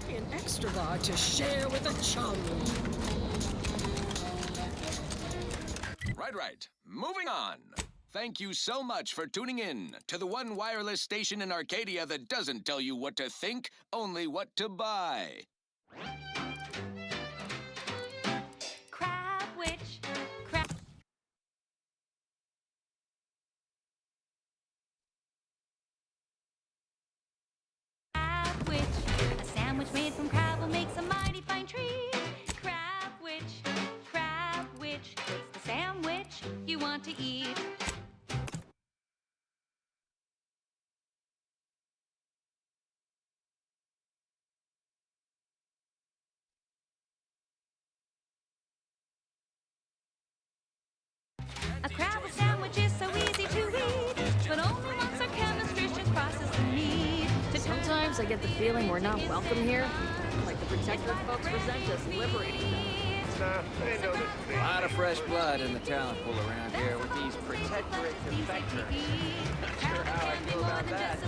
Buy an extra bar to share with a chum. Right. Moving on. Thank you so much for tuning in to the one wireless station in Arcadia that doesn't tell you what to think, only what to buy. Crab witch, crab. Crab witch, a sandwich made from crab will make some mighty fine treat. Crab witch, it's the sandwich you want to eat. A crab sandwich is so easy to eat, but only once our chemistricians process the meat. Sometimes I get the feeling we're not welcome here, like the protector folks resent us liberating them. They know this is A lot of fresh blood in the talent pool around here with these protectorate defectors. Not sure how I feel about that.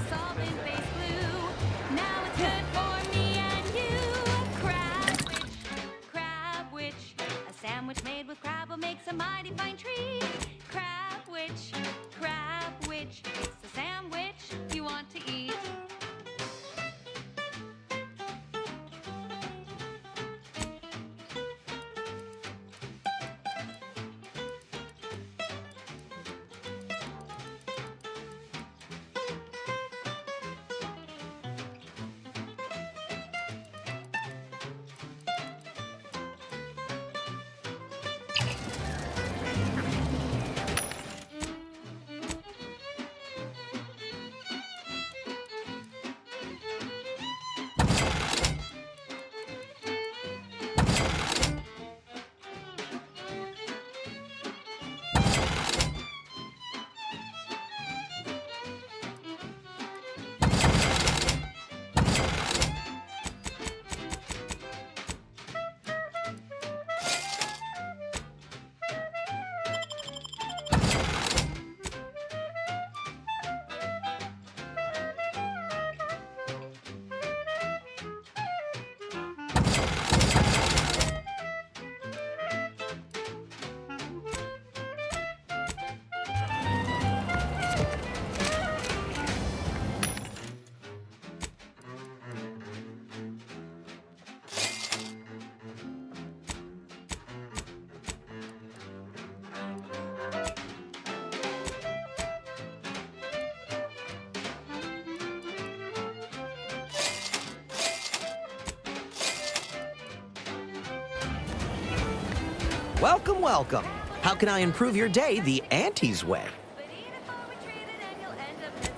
Now it's good for me and you. Crab witch, a sandwich made with crab will make a mighty fine treat. Crab witch, it's the sandwich you want to eat. Welcome, welcome. How can I improve your day the Auntie's way?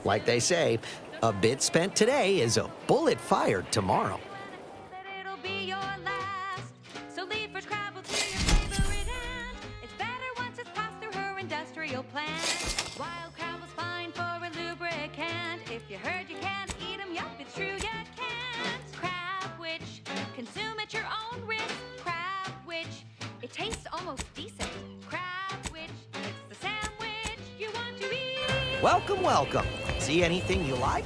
Like they say, a bit spent today is a bullet fired tomorrow. It'll be your last. So leave for Scrabble to your favorite aunt. It's better once it's passed through her industrial plant. Wild Crabble's fine for a lubricant. If you heard you can't eat 'em, yup, it's true you can't. Crab witch, consume at your own risk. Crab witch, it tastes almost decent. Crab witch, it's the sandwich you want to eat. Welcome, welcome. See anything you like?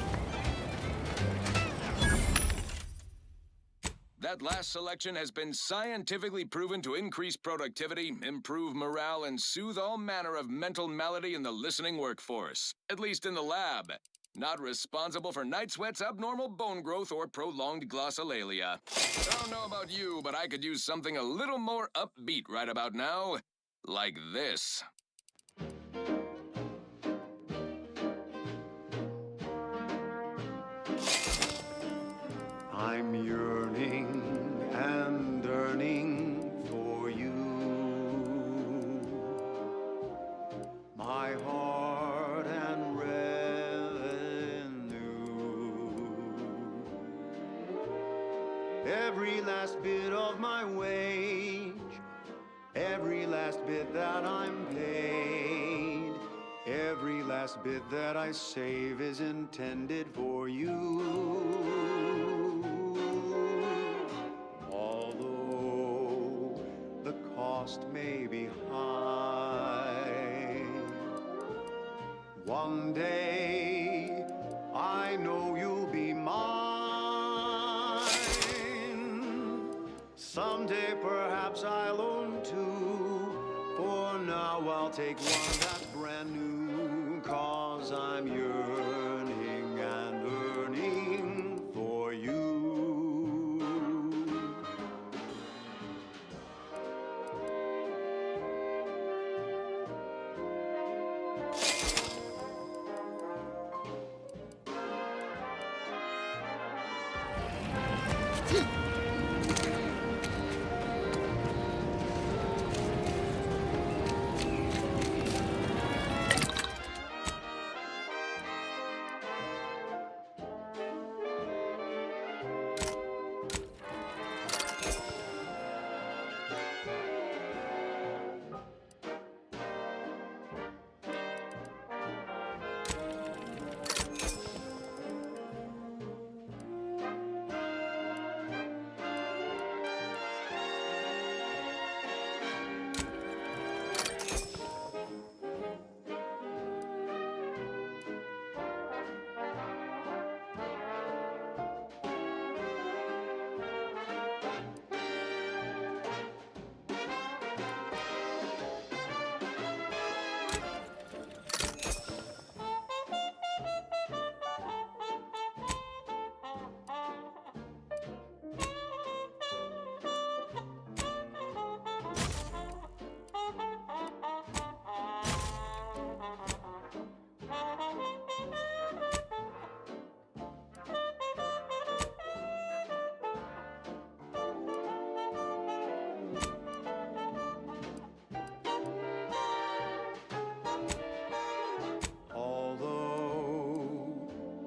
That last selection has been scientifically proven to increase productivity, improve morale, and soothe all manner of mental malady in the listening workforce. At least in the lab. Not responsible for night sweats, abnormal bone growth, or prolonged glossolalia. I don't know about you, but I could use something a little more upbeat right about now. Like this. I'm yearning and yearning for you. My heart and revenue. Every last bit of my wage, every last bit that I'm paid, every last bit that I save is intended for you. Although the cost may be high, one day I know you'll be mine. Someday perhaps I'll own two. For now I'll take one that's brand new. 'Cause I'm yearning and yearning for you.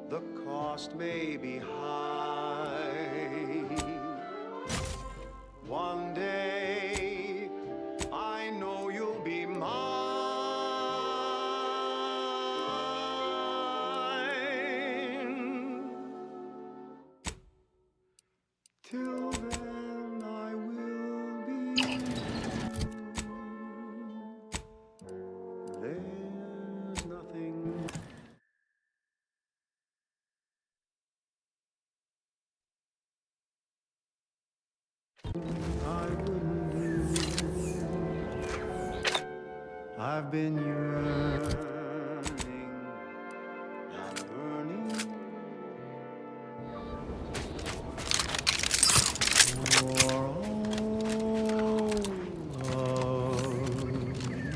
The cost may be high. One day, I know you'll be mine. Till then, I will be you. There's nothing. I wouldn't do. I've been yearning and yearning for all of you.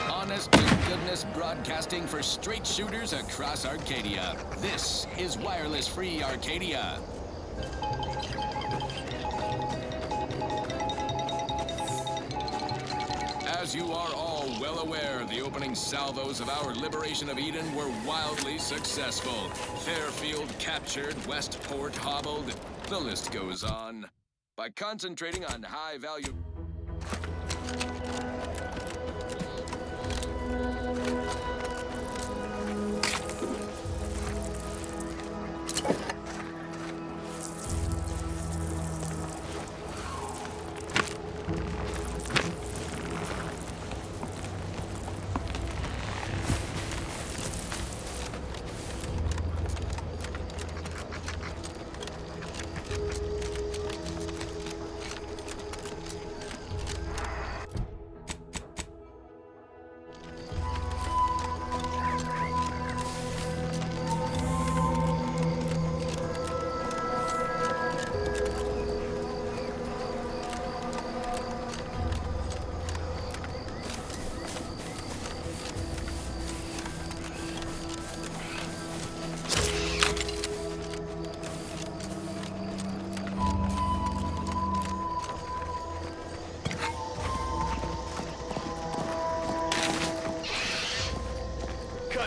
Honest to goodness broadcasting for straight shooters across Arcadia. This is wireless-free Arcadia. As you are all well aware, the opening salvos of our liberation of Eden were wildly successful. Fairfield captured, Westport hobbled, the list goes on. By concentrating on high-value...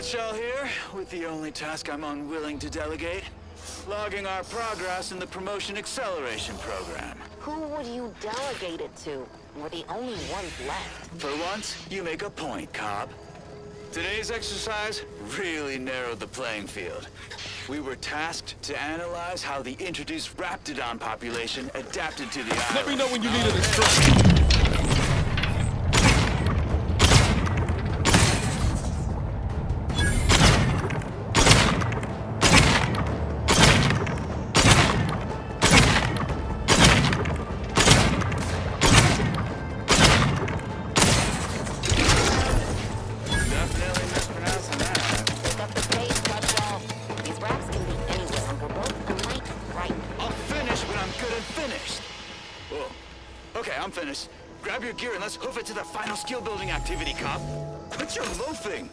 Shell here, with the only task I'm unwilling to delegate. Logging our progress in the Promotion Acceleration Program. Who would you delegate it to? We're the only ones left. For once, you make a point, Cobb. Today's exercise really narrowed the playing field. We were tasked to analyze how the introduced Raptidon population adapted to the island. Let me know when you need an instruction. I'm finished. Grab your gear and let's hoof it to the final skill-building activity, Cobb. Quit your loafing!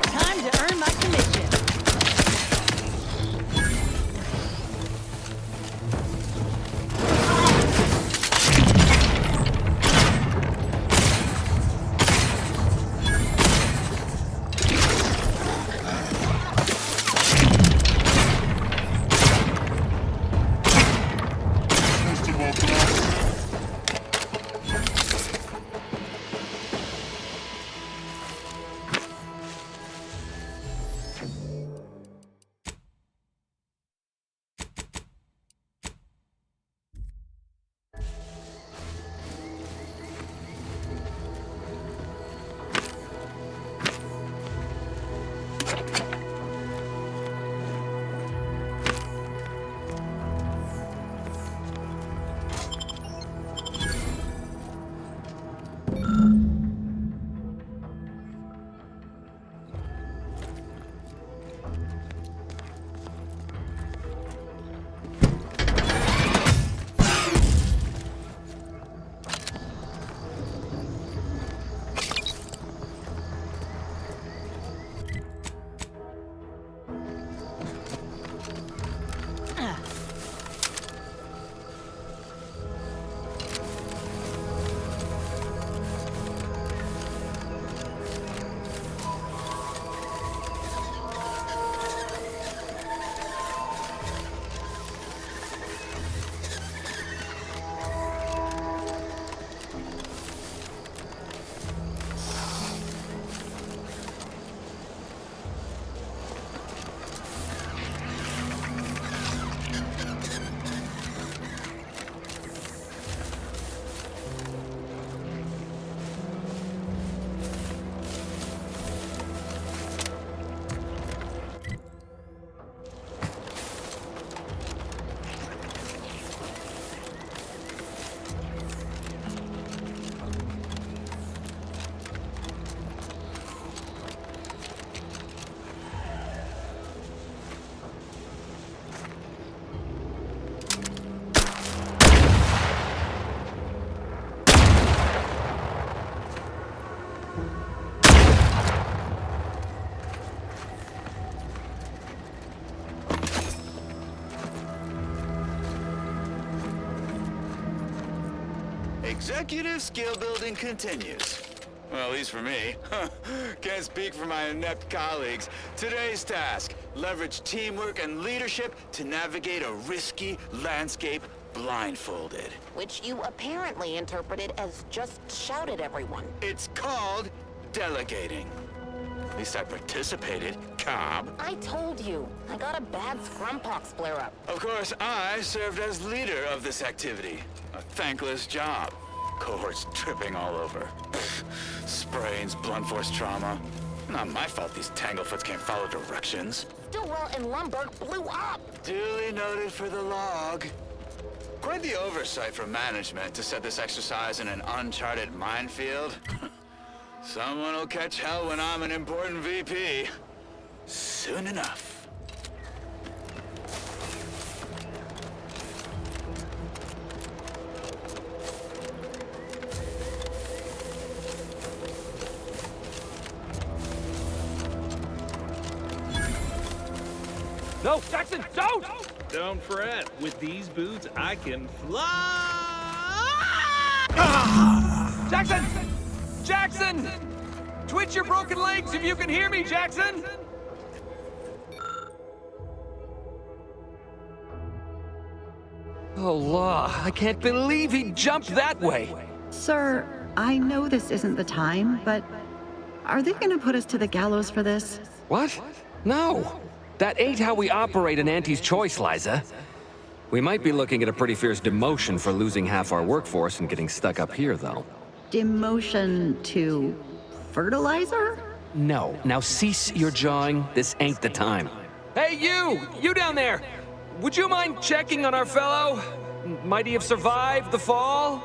Time to earn my commission. Executive skill building continues. Well, at least for me. Can't speak for my inept colleagues. Today's task, leverage teamwork and leadership to navigate a risky landscape blindfolded. Which you apparently interpreted as just shout at everyone. It's called delegating. At least I participated, Cobb. I told you. I got a bad scrumpox flare-up. Of course, I served as leader of this activity. A thankless job. Cohorts tripping all over. Sprains, blunt force trauma. Not my fault these Tanglefoots can't follow directions. Stillwell and Lumberg blew up! Duly noted for the log. Quite the oversight from management to set this exercise in an uncharted minefield. Someone will catch hell when I'm an important VP. Soon enough. No, Jackson, don't! Don't fret. With these boots, I can fly. Jackson! Jackson! Twitch your broken legs if you can hear me, Jackson! Oh, law, I can't believe he jumped that way. Sir, I know this isn't the time, but are they gonna put us to the gallows for this? What? No. That ain't how we operate in Auntie's Choice, Liza. We might be looking at a pretty fierce demotion for losing half our workforce and getting stuck up here, though. Demotion to fertilizer? No. Now cease your jawing. This ain't the time. Hey, you! You down there! Would you mind checking on our fellow? Might he have survived the fall?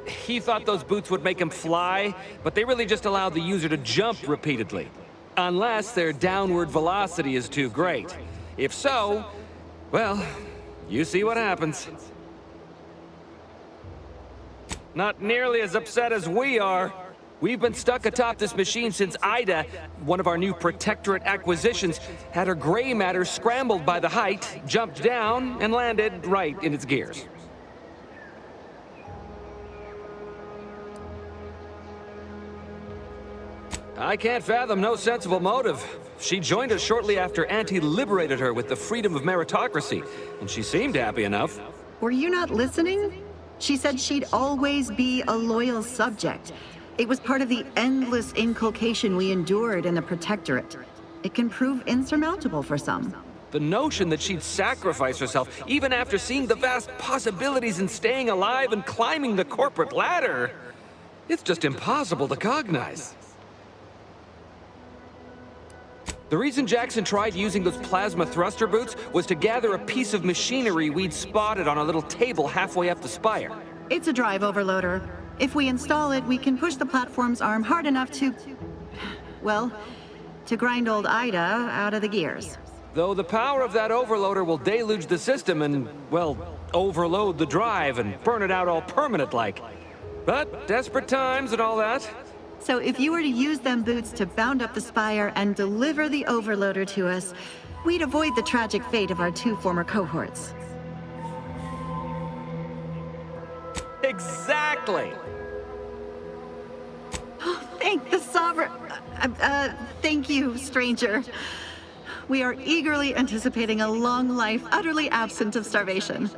He thought those boots would make him fly, but they really just allow the user to jump repeatedly. Unless their downward velocity is too great. If so, well, you see what happens. Not nearly as upset as we are. We've been stuck atop this machine since Ida, one of our new Protectorate acquisitions, had her gray matter scrambled by the height, jumped down, and landed right in its gears. I can't fathom no sensible motive. She joined us shortly after Auntie liberated her with the freedom of meritocracy, and she seemed happy enough. Were you not listening? She said she'd always be a loyal subject. It was part of the endless inculcation we endured in the Protectorate. It can prove insurmountable for some. The notion that she'd sacrifice herself, even after seeing the vast possibilities in staying alive and climbing the corporate ladder, it's just impossible to cognize. The reason Jackson tried using those plasma thruster boots was to gather a piece of machinery we'd spotted on a little table halfway up the spire. It's a drive overloader. If we install it, we can push the platform's arm hard enough to... well, to grind old Ida out of the gears. Though the power of that overloader will deluge the system and, well, overload the drive and burn it out all permanent-like. But desperate times and all that. So if you were to use them boots to bound up the spire and deliver the overloader to us, we'd avoid the tragic fate of our 2 former cohorts. Exactly! Thank the Sovereign... thank you, stranger. We are eagerly anticipating a long life utterly absent of starvation.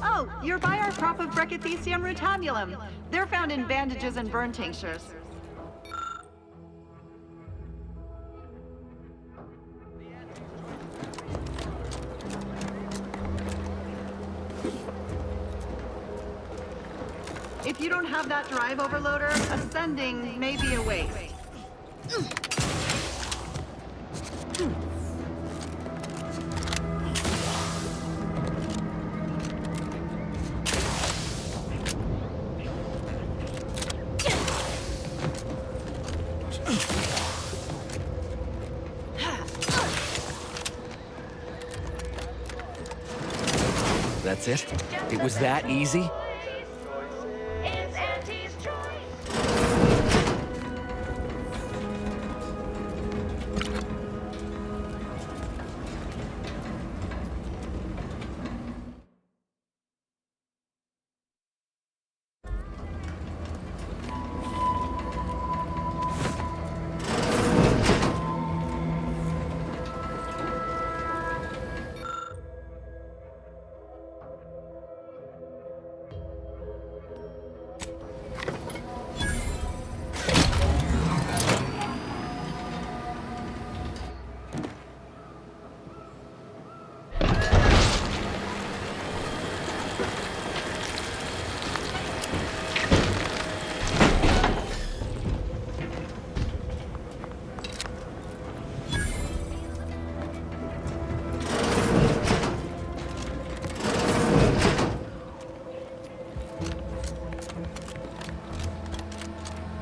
Oh, you're by our crop of Brachythecium rutabulum. They're found in bandages and burn tinctures. If you don't have that drive overloader, ascending may be a waste. That's it? It was that easy? It's Auntie's choice.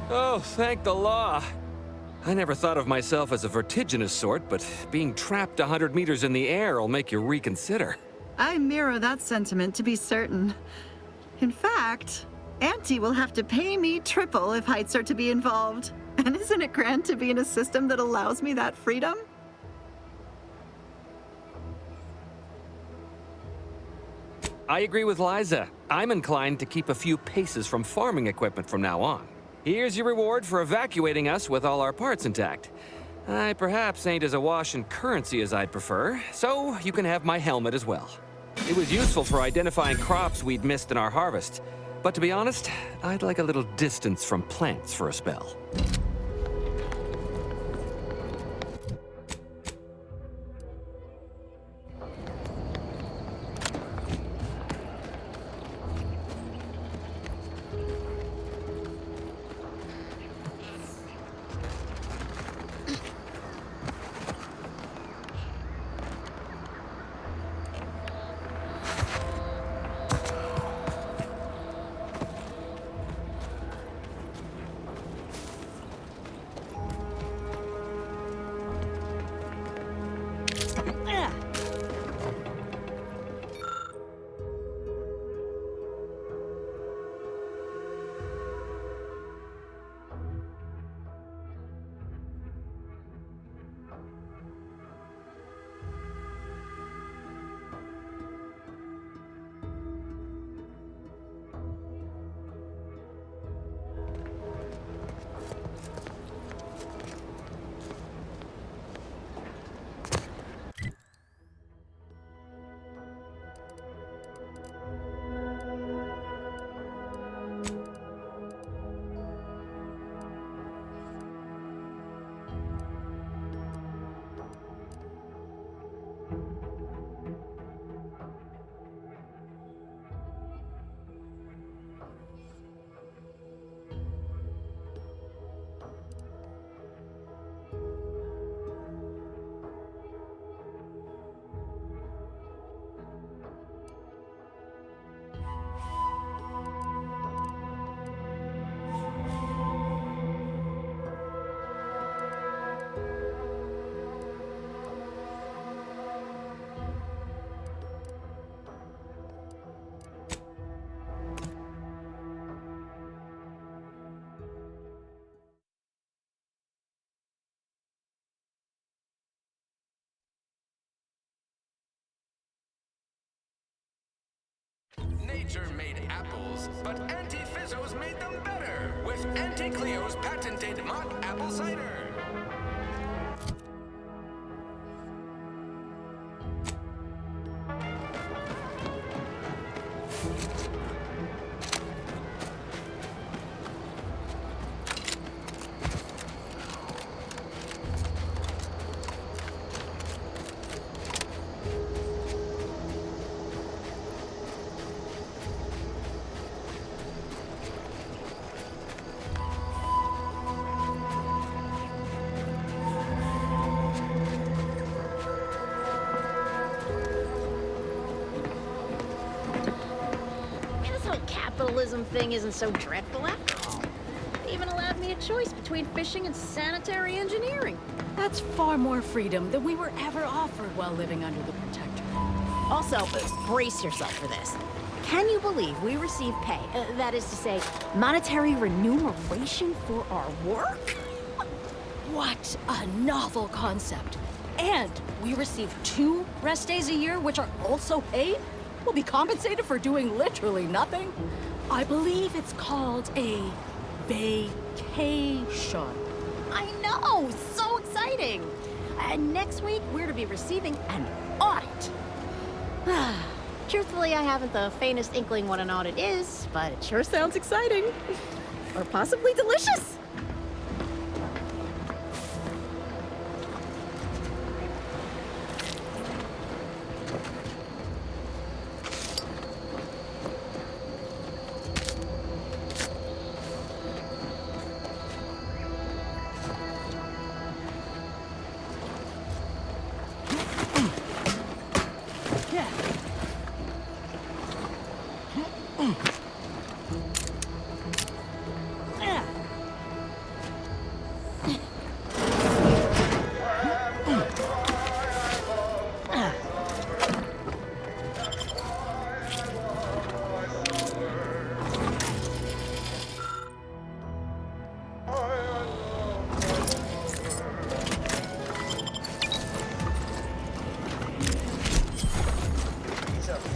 Oh, thank the law. I never thought of myself as a vertiginous sort, but being trapped 100 meters in the air will make you reconsider. I mirror that sentiment, to be certain. In fact, Auntie will have to pay me triple if heights are to be involved. And isn't it grand to be in a system that allows me that freedom? I agree with Liza. I'm inclined to keep a few paces from farming equipment from now on. Here's your reward for evacuating us with all our parts intact. I perhaps ain't as awash in currency as I'd prefer, so you can have my helmet as well. It was useful for identifying crops we'd missed in our harvest. But to be honest, I'd like a little distance from plants for a spell. nature made apples, but Anti-Fizzos made them better with Auntie Cleo's patented mock apple cider. This whole capitalism thing isn't so dreadful after all. They even allowed me a choice between fishing and sanitary engineering. That's far more freedom than we were ever offered while living under the Protectorate. Also, brace yourself for this. Can you believe we receive pay, that is to say, monetary remuneration for our work? What a novel concept. And we receive 2 rest days a year, which are also paid? We'll be compensated for doing literally nothing? I believe it's called a vacation. I know! So exciting! And next week, we're to be receiving an audit. Truthfully, I haven't the faintest inkling what an audit is, but it sure sounds exciting. Or possibly delicious.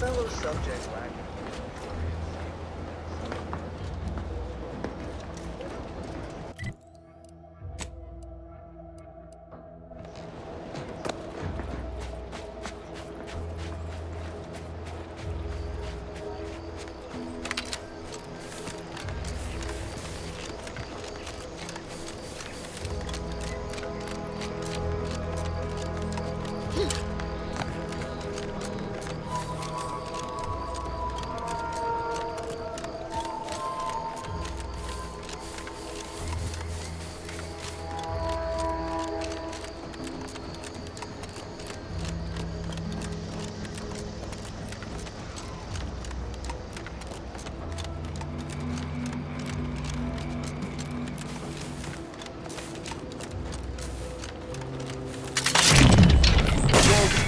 fellow subject lack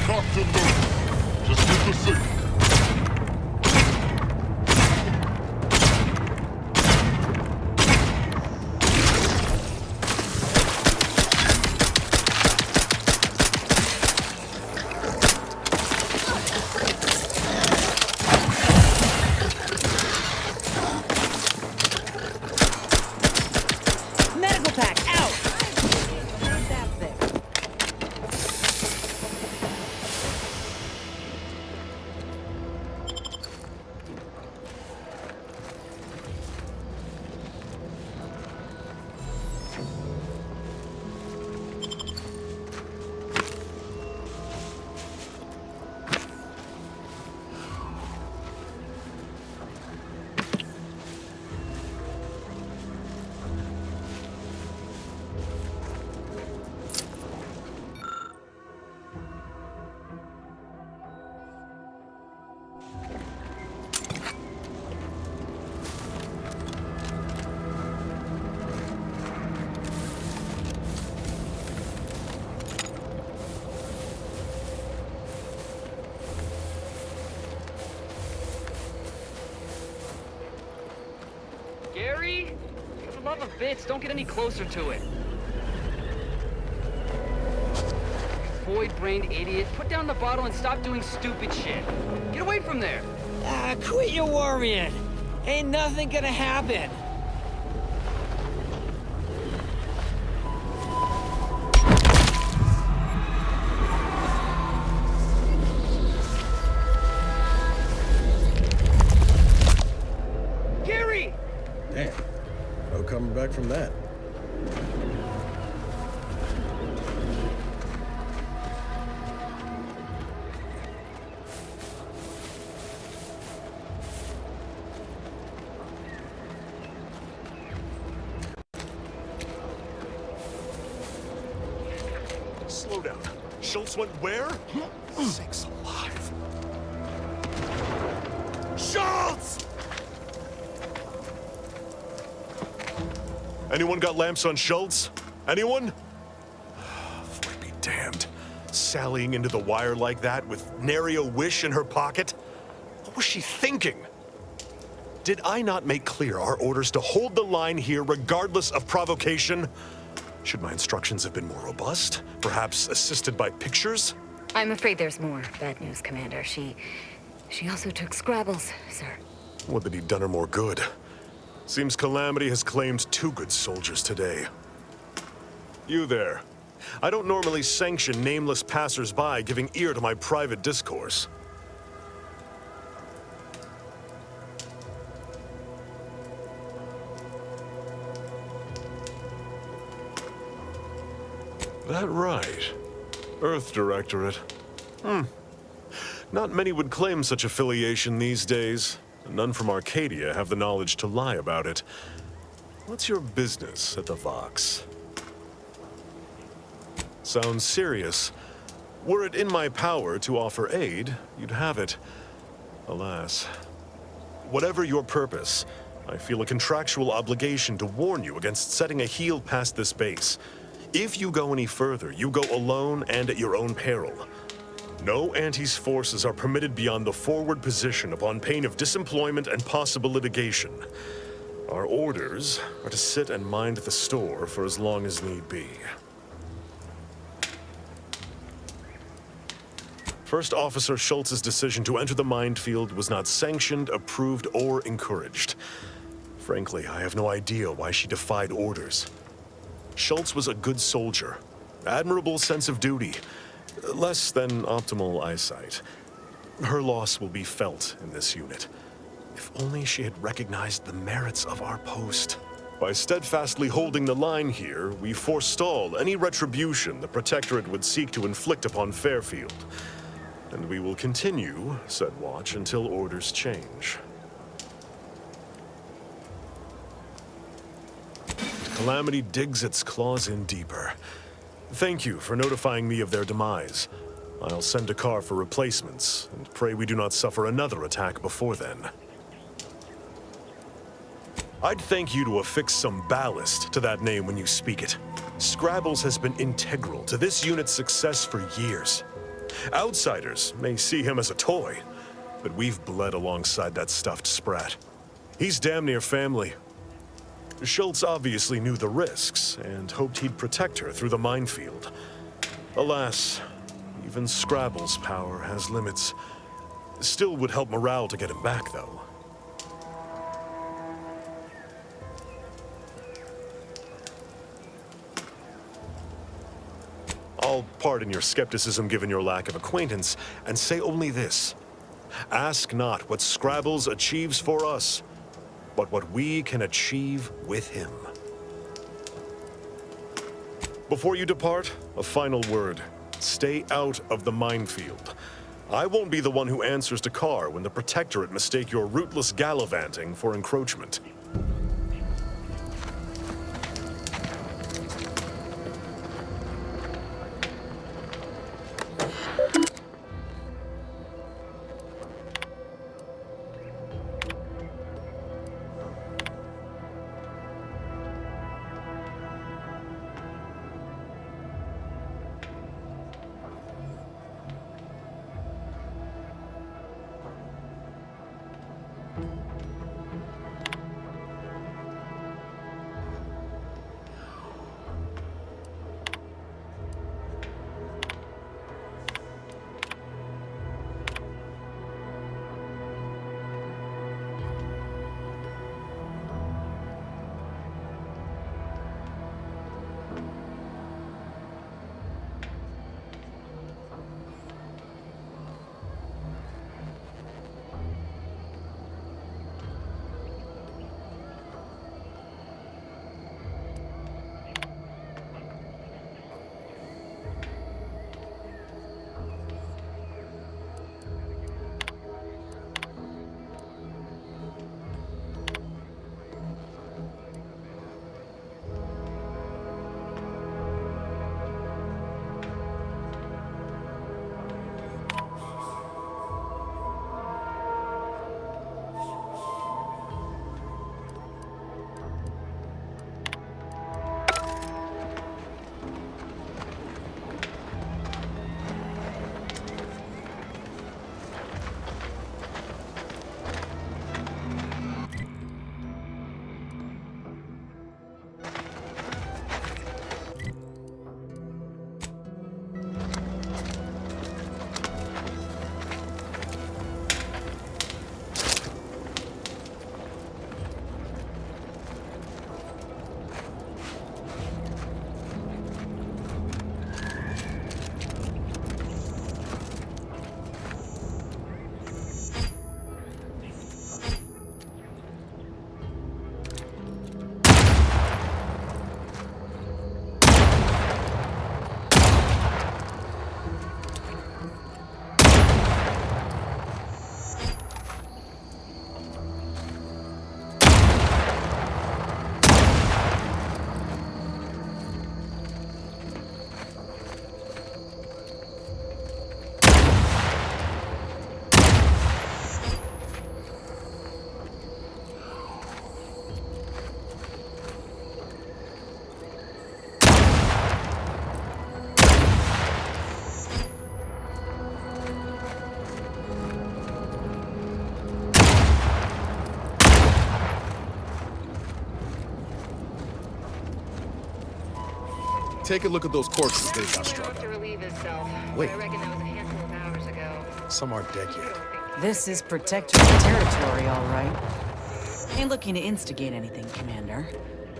Captain Luke, just get the signal. Medical pack, out! Ain't that thick. Gary? For the love of bits, don't get any closer to it. void-brained idiot. Put down the bottle and stop doing stupid shit. Get away from there. Quit your worrying. Ain't nothing gonna happen. Gary! Damn. No coming back from that. Slow down. Schultz went where? Sakes alive. Schultz! Anyone got lamps on Schultz? Anyone? Floyd be damned. Sallying into the wire like that with nary a wish in her pocket? What was she thinking? Did I not make clear our orders to hold the line here regardless of provocation? Should my instructions have been more robust? Perhaps assisted by pictures? I'm afraid there's more bad news, Commander. She also took Scrabbles, sir. Would that he'd done her more good. Seems Calamity has claimed 2 good soldiers today. You there. I don't normally sanction nameless passers-by giving ear to my private discourse. That right. Earth Directorate. Not many would claim such affiliation these days. None from Arcadia have the knowledge to lie about it. What's your business at the Vox? Sounds serious. Were it in my power to offer aid, you'd have it. Alas. Whatever your purpose, I feel a contractual obligation to warn you against setting a heel past this base. If you go any further, you go alone and at your own peril. No Anti's forces are permitted beyond the forward position upon pain of disemployment and possible litigation. Our orders are to sit and mind the store for as long as need be. First Officer Schultz's decision to enter the minefield was not sanctioned, approved, or encouraged. Frankly, I have no idea why she defied orders. Schultz was a good soldier, admirable sense of duty, less than optimal eyesight. Her loss will be felt in this unit. If only she had recognized the merits of our post. By steadfastly holding the line here, we forestall any retribution the Protectorate would seek to inflict upon Fairfield. And we will continue said watch until orders change. Calamity digs its claws in deeper. Thank you for notifying me of their demise. I'll send a car for replacements, and pray we do not suffer another attack before then. I'd thank you to affix some ballast to that name when you speak it. Scrabbles has been integral to this unit's success for years. Outsiders may see him as a toy, but we've bled alongside that stuffed sprat. He's damn near family. Schultz obviously knew the risks and hoped he'd protect her through the minefield. Alas, even Scrabble's power has limits. Still would help morale to get him back, though. I'll pardon your skepticism given your lack of acquaintance, and say only this. Ask not what Scrabbles achieves for us, but what we can achieve with him. Before you depart, a final word. Stay out of the minefield. I won't be the one who answers to Carr when the Protectorate mistake your rootless gallivanting for encroachment. Take a look at those corpses they've got struck up. To relieve himself. Wait. I reckon that was a handful of hours ago. Some aren't dead yet. This is Protectorate territory, all right. Ain't looking to instigate anything, Commander.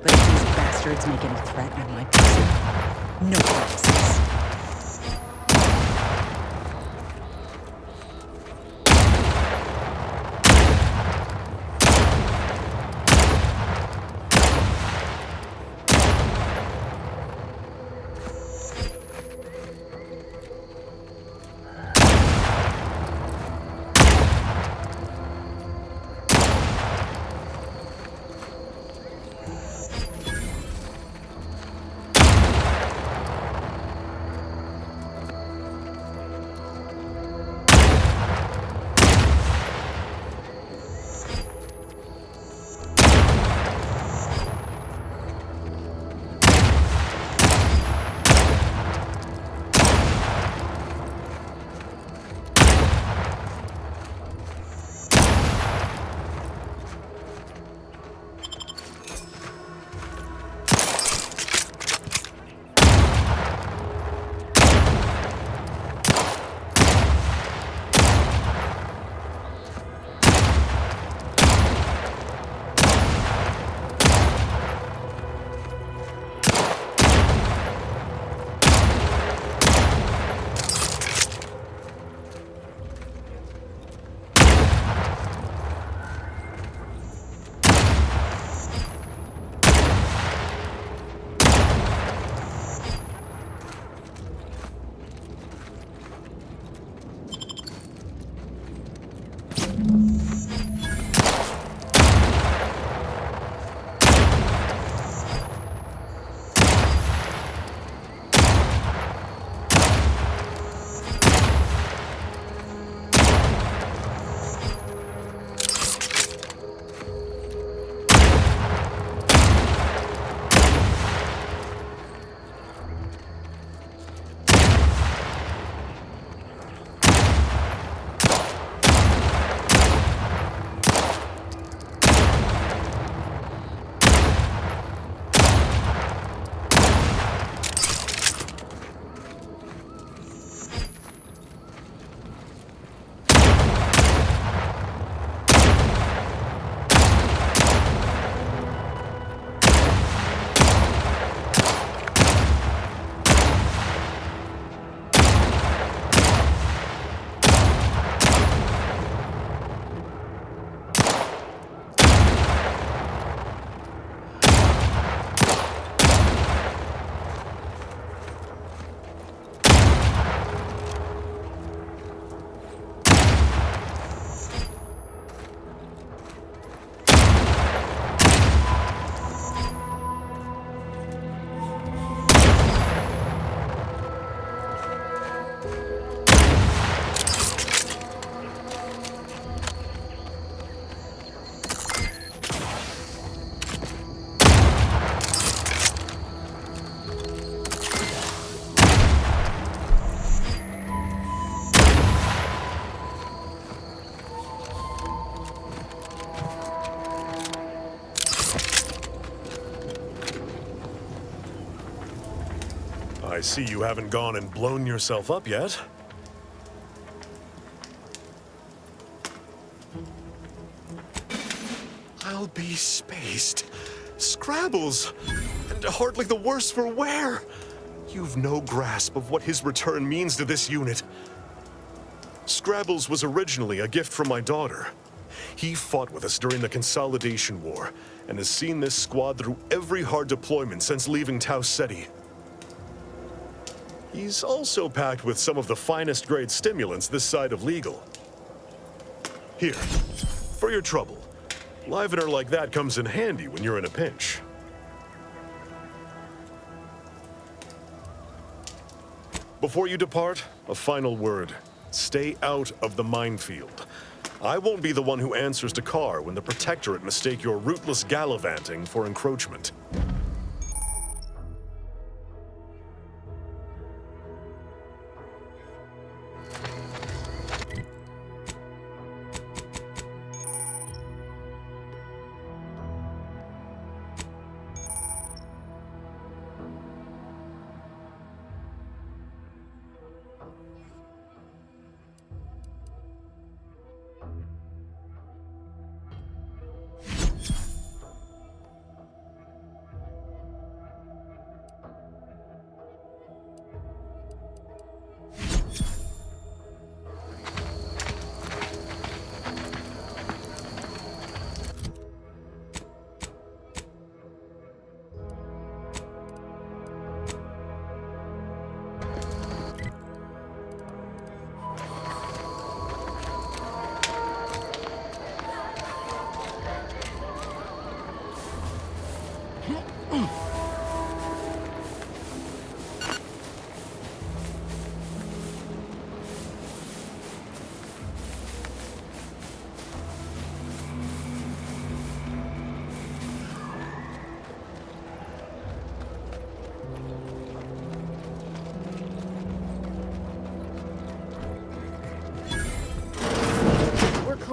But if these bastards make any threat on my person, no promises. I see you haven't gone and blown yourself up yet. I'll be spaced. Scrabbles! And hardly the worse for wear! You've no grasp of what his return means to this unit. Scrabbles was originally a gift from my daughter. He fought with us during the Consolidation War, and has seen this squad through every hard deployment since leaving Tau Ceti. He's also packed with some of the finest grade stimulants this side of legal. Here, for your trouble. Livener like that comes in handy when you're in a pinch. Before you depart, a final word. Stay out of the minefield. I won't be the one who answers to Carr when the Protectorate mistake your rootless gallivanting for encroachment.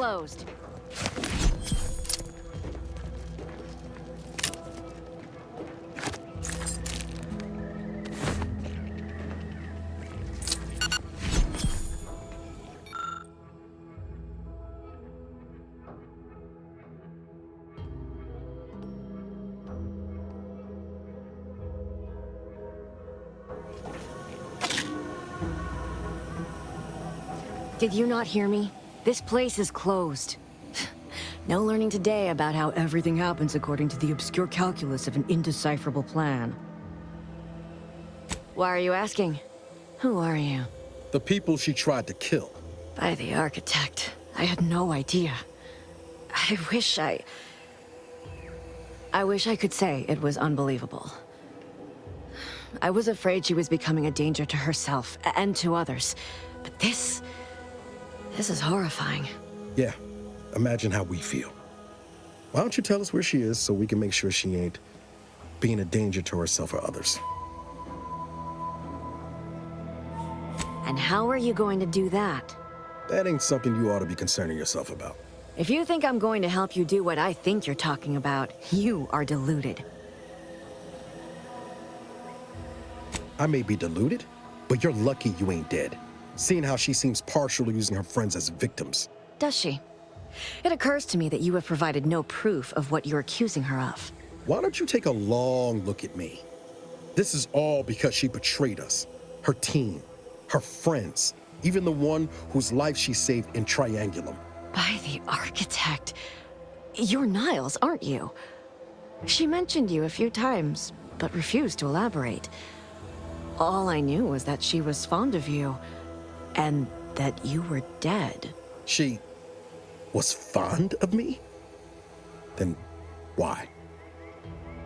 closed. Did you not hear me? This place is closed. No learning today about how everything happens according to the obscure calculus of an indecipherable plan. Why are you asking? Who are you? The people she tried to kill. By the architect. I had no idea. I wish I could say it was unbelievable. I was afraid she was becoming a danger to herself and to others. But this is horrifying. Yeah, imagine how we feel. Why don't you tell us where she is so we can make sure she ain't being a danger to herself or others? And how are you going to do that? That ain't something you ought to be concerning yourself about. If you think I'm going to help you do what I think you're talking about, you are deluded. I may be deluded, but you're lucky you ain't dead. Seeing how she seems partial to using her friends as victims. Does she? It occurs to me that you have provided no proof of what you're accusing her of. Why don't you take a long look at me? This is all because she betrayed us. Her team, her friends, even the one whose life she saved in Triangulum. By the architect. You're Niles, aren't you? She mentioned you a few times, but refused to elaborate. All I knew was that she was fond of you, and that you were dead. She was fond of me? Then why?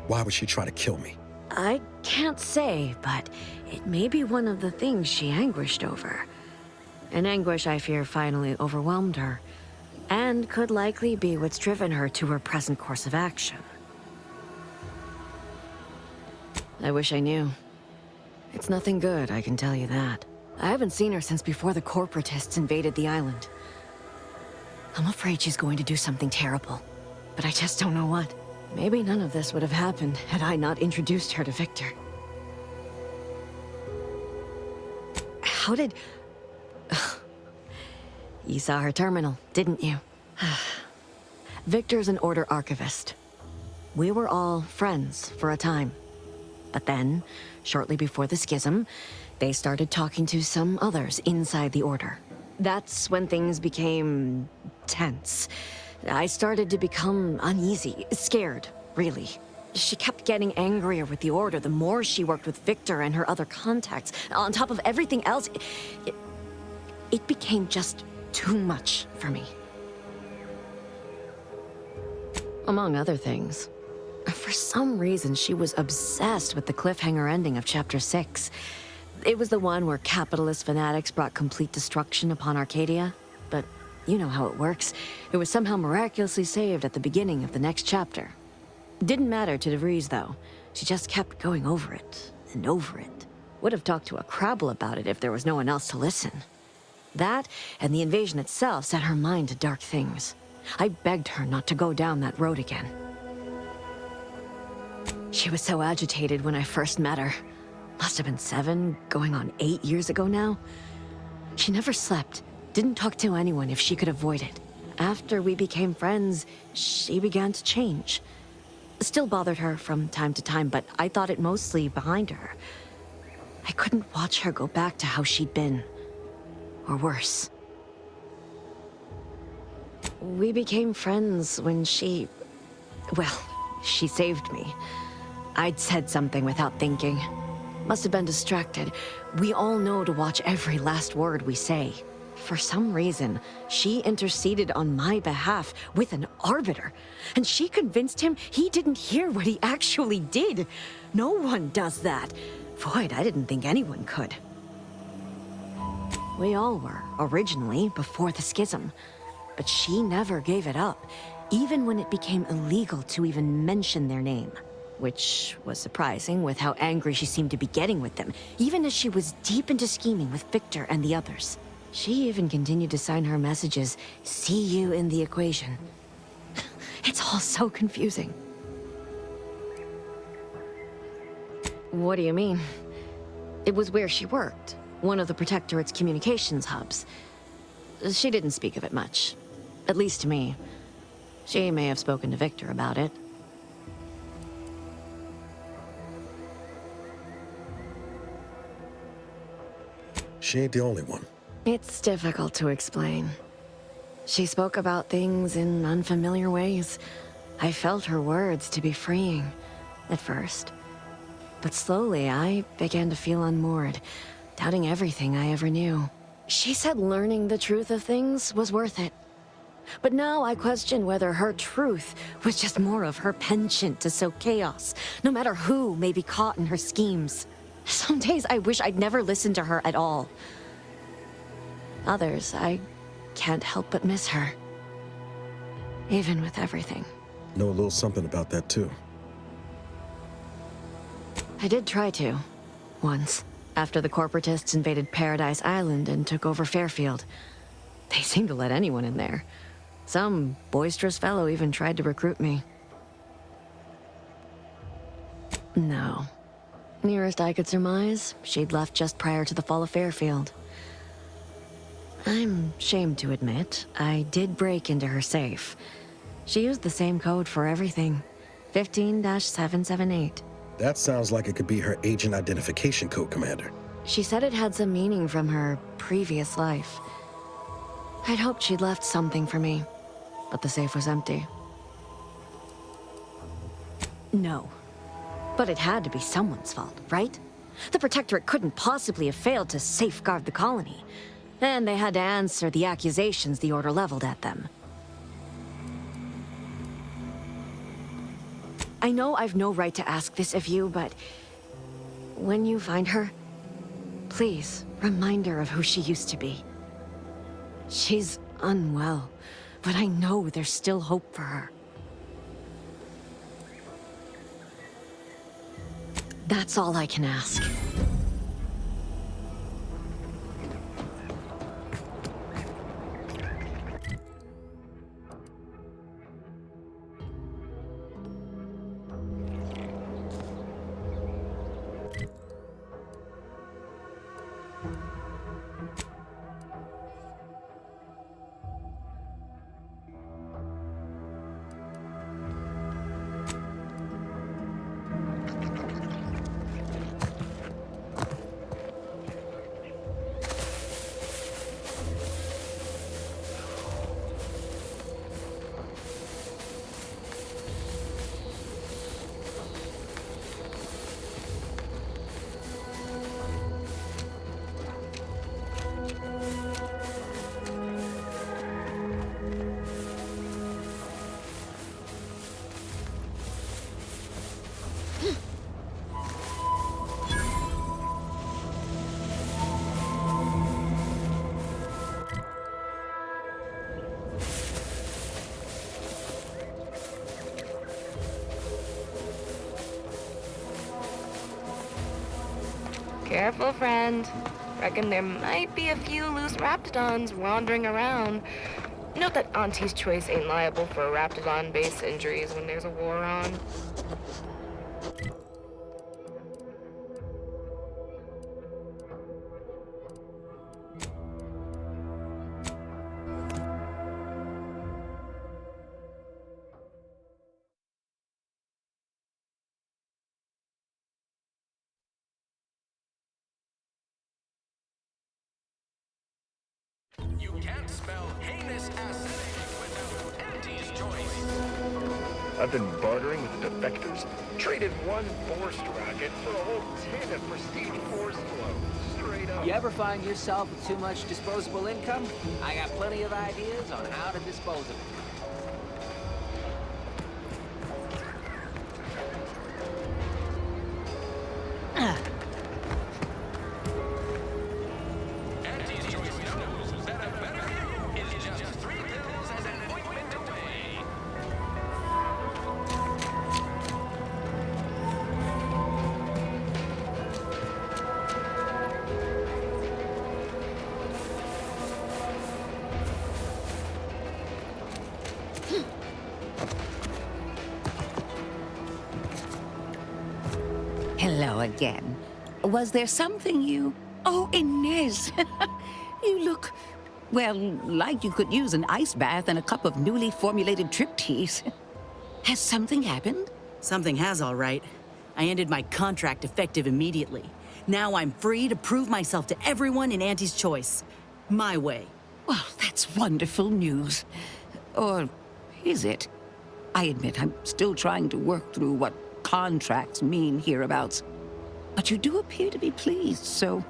Why would she try to kill me? I can't say, but it may be one of the things she anguished over. An anguish I fear finally overwhelmed her, and could likely be what's driven her to her present course of action. I wish I knew. It's nothing good, I can tell you that. I haven't seen her since before the corporatists invaded the island. I'm afraid she's going to do something terrible, but I just don't know what. Maybe none of this would have happened had I not introduced her to Victor. How did... You saw her terminal, didn't you? Victor's an Order archivist. We were all friends for a time. But then, shortly before the schism, they started talking to some others inside the Order. That's when things became tense. I started to become uneasy, scared, really. She kept getting angrier with the Order the more she worked with Victor and her other contacts. On top of everything else, it became just too much for me. Among other things, for some reason she was obsessed with the cliffhanger ending of Chapter 6. It was the one where capitalist fanatics brought complete destruction upon Arcadia. But you know how it works. It was somehow miraculously saved at the beginning of the next chapter. Didn't matter to DeVries, though. She just kept going over it and over it. Would have talked to a Crabble about it if there was no one else to listen. That, and the invasion itself, set her mind to dark things. I begged her not to go down that road again. She was so agitated when I first met her. Must have been 7, going on 8 years ago now. She never slept, didn't talk to anyone if she could avoid it. After we became friends, she began to change. Still bothered her from time to time, but I thought it mostly behind her. I couldn't watch her go back to how she'd been. Or worse. We became friends when she... well, she saved me. I'd said something without thinking. Must have been distracted. We all know to watch every last word we say. For some reason, she interceded on my behalf with an arbiter, and she convinced him he didn't hear what he actually did. No one does that. Void, I didn't think anyone could. We all were, originally, before the schism. But she never gave it up, even when it became illegal to even mention their name. Which was surprising with how angry she seemed to be getting with them, even as she was deep into scheming with Victor and the others. She even continued to sign her messages, "See you in the equation." It's all so confusing. What do you mean? It was where she worked, one of the Protectorate's communications hubs. She didn't speak of it much, at least to me. She may have spoken to Victor about it. She ain't the only one. It's difficult to explain. She spoke about things in unfamiliar ways. I felt her words to be freeing, at first. But slowly, I began to feel unmoored, doubting everything I ever knew. She said learning the truth of things was worth it. But now I question whether her truth was just more of her penchant to sow chaos, no matter who may be caught in her schemes. Some days I wish I'd never listened to her at all. Others, I can't help but miss her. Even with everything. Know a little something about that, too. I did try to. Once. After the corporatists invaded Paradise Island and took over Fairfield. They seemed to let anyone in there. Some boisterous fellow even tried to recruit me. No. Nearest I could surmise, she'd left just prior to the fall of Fairfield. I'm ashamed to admit, I did break into her safe. She used the same code for everything. 15-778. That sounds like it could be her agent identification code, Commander. She said it had some meaning from her previous life. I'd hoped she'd left something for me, but the safe was empty. No. But it had to be someone's fault, right? The Protectorate couldn't possibly have failed to safeguard the colony. And they had to answer the accusations the Order leveled at them. I know I've no right to ask this of you, but when you find her, please remind her of who she used to be. She's unwell, but I know there's still hope for her. That's all I can ask. Careful, friend. Reckon there might be a few loose Raptidons wandering around. Note that Auntie's Choice ain't liable for Raptidon-based injuries when there's a war on. You can't spell heinous acidic without Auntie's Choice. I've been bartering with the defectors. Traded one forced rocket for a whole tin of prestige force flow. Straight up. You ever find yourself with too much disposable income? I got plenty of ideas on how to dispose of it. Auntie's Choice knows that a better you is just 3 pills and an ointment away. again. Was there something you... Oh, Inez! You look, well, like you could use an ice bath and a cup of newly formulated trip teas. Has something happened? Something has, all right. I ended my contract effective immediately. Now I'm free to prove myself to everyone in Auntie's Choice. My way. Well, that's wonderful news. Or is it? I admit I'm still trying to work through what contracts mean hereabouts. But you do appear to be pleased, so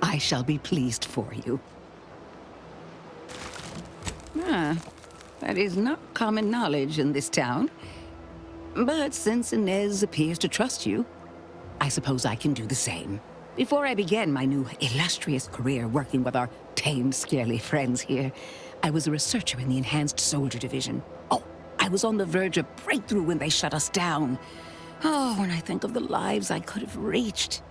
I shall be pleased for you. Ah, that is not common knowledge in this town. But since Inez appears to trust you, I suppose I can do the same. Before I began my new illustrious career working with our tame, scaly friends here, I was a researcher in the Enhanced Soldier Division. Oh, I was on the verge of breakthrough when they shut us down. Oh, when I think of the lives I could have reached.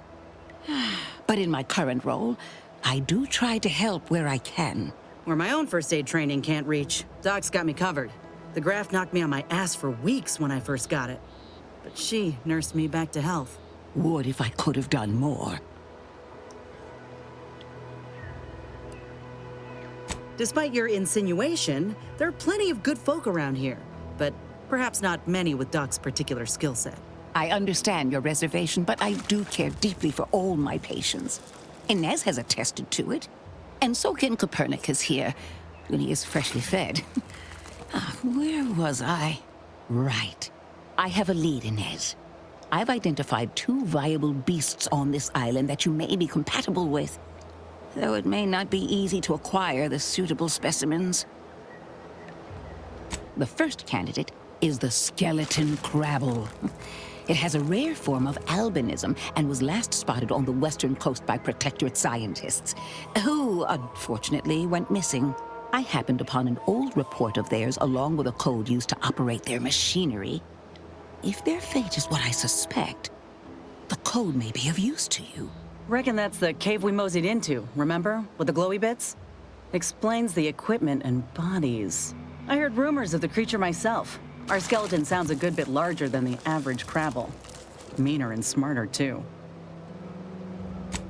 But in my current role, I do try to help where I can. Where my own first aid training can't reach, Doc's got me covered. The graft knocked me on my ass for weeks when I first got it. But she nursed me back to health. Would if I could have done more. Despite your insinuation, there are plenty of good folk around here, but perhaps not many with Doc's particular skill set. I understand your reservation, but I do care deeply for all my patients. Inez has attested to it, and so can Copernicus here, when he is freshly fed. Where was I? Right. I have a lead, Inez. I've identified 2 viable beasts on this island that you may be compatible with, though it may not be easy to acquire the suitable specimens. The first candidate is the skeleton crabble. It has a rare form of albinism and was last spotted on the western coast by Protectorate scientists, who, unfortunately, went missing. I happened upon an old report of theirs along with a code used to operate their machinery. If their fate is what I suspect, the code may be of use to you. Reckon that's the cave we moseyed into, remember? With the glowy bits? Explains the equipment and bodies. I heard rumors of the creature myself. Our skeleton sounds a good bit larger than the average crabble. Meaner and smarter, too.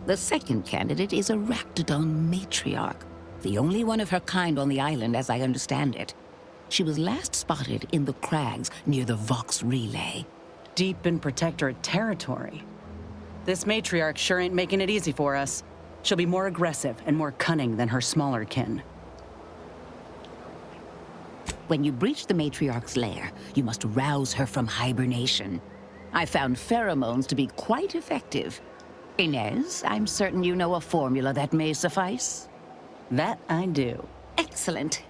The second candidate is a Raptidon matriarch, the only one of her kind on the island as I understand it. She was last spotted in the crags near the Vox Relay. Deep in Protectorate territory. This matriarch sure ain't making it easy for us. She'll be more aggressive and more cunning than her smaller kin. When you breach the matriarch's lair, you must rouse her from hibernation. I found pheromones to be quite effective. Inez, I'm certain you know a formula that may suffice. That I do. Excellent.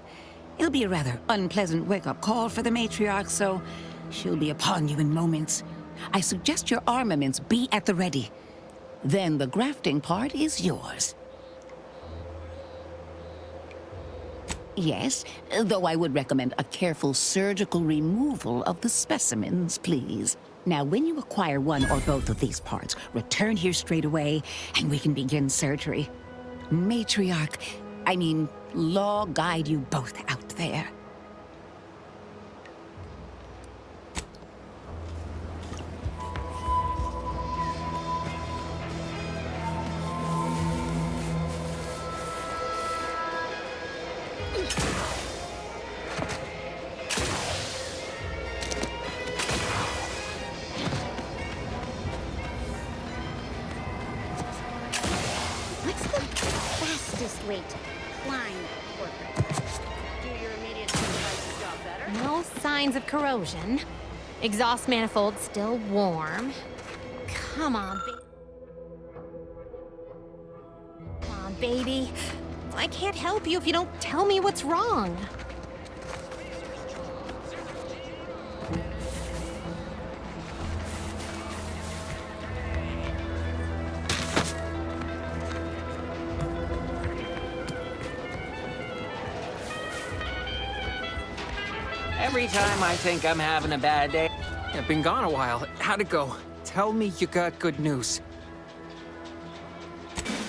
It'll be a rather unpleasant wake-up call for the matriarch, so she'll be upon you in moments. I suggest your armaments be at the ready. Then the grafting part is yours. Yes, though I would recommend a careful surgical removal of the specimens, please. Now, when you acquire one or both of these parts, return here straight away, and we can begin surgery. Law guide you both out there. What's the fastest way to climb corporate? Do your immediate supervisor's job better? No signs of corrosion. Exhaust manifold still warm. Come on, baby. I can't help you if you don't tell me what's wrong. Every time I think I'm having a bad day. I've been gone a while. How'd it go? Tell me you got good news.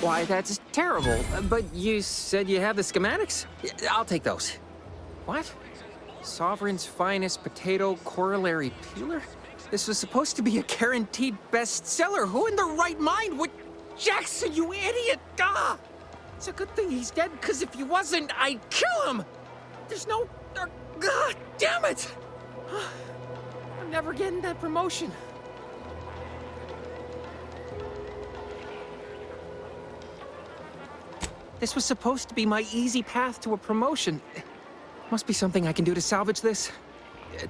Why, that's terrible. But you said you have the schematics? I'll take those. What? Sovereign's finest potato corollary peeler? This was supposed to be a guaranteed bestseller. Who in their right mind would... Jackson, you idiot! Ah! It's a good thing he's dead, because if he wasn't, I'd kill him! There's no... God damn it! I'm never getting that promotion. This was supposed to be my easy path to a promotion. Must be something I can do to salvage this.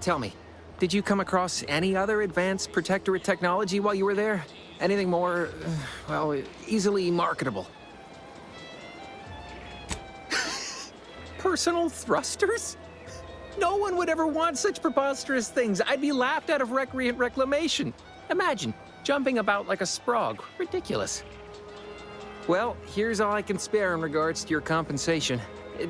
Tell me, did you come across any other advanced protectorate technology while you were there? Anything more, well, easily marketable? Personal thrusters? No one would ever want such preposterous things. I'd be laughed out of recreant reclamation. Imagine, jumping about like a sprog. Ridiculous. Well, here's all I can spare in regards to your compensation.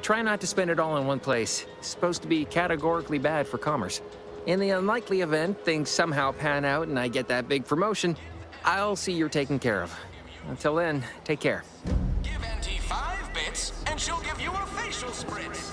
Try not to spend it all in one place. It's supposed to be categorically bad for commerce. In the unlikely event things somehow pan out and I get that big promotion, I'll see you're taken care of. Until then, take care. Give Auntie 5 bits, and she'll give you a facial spritz.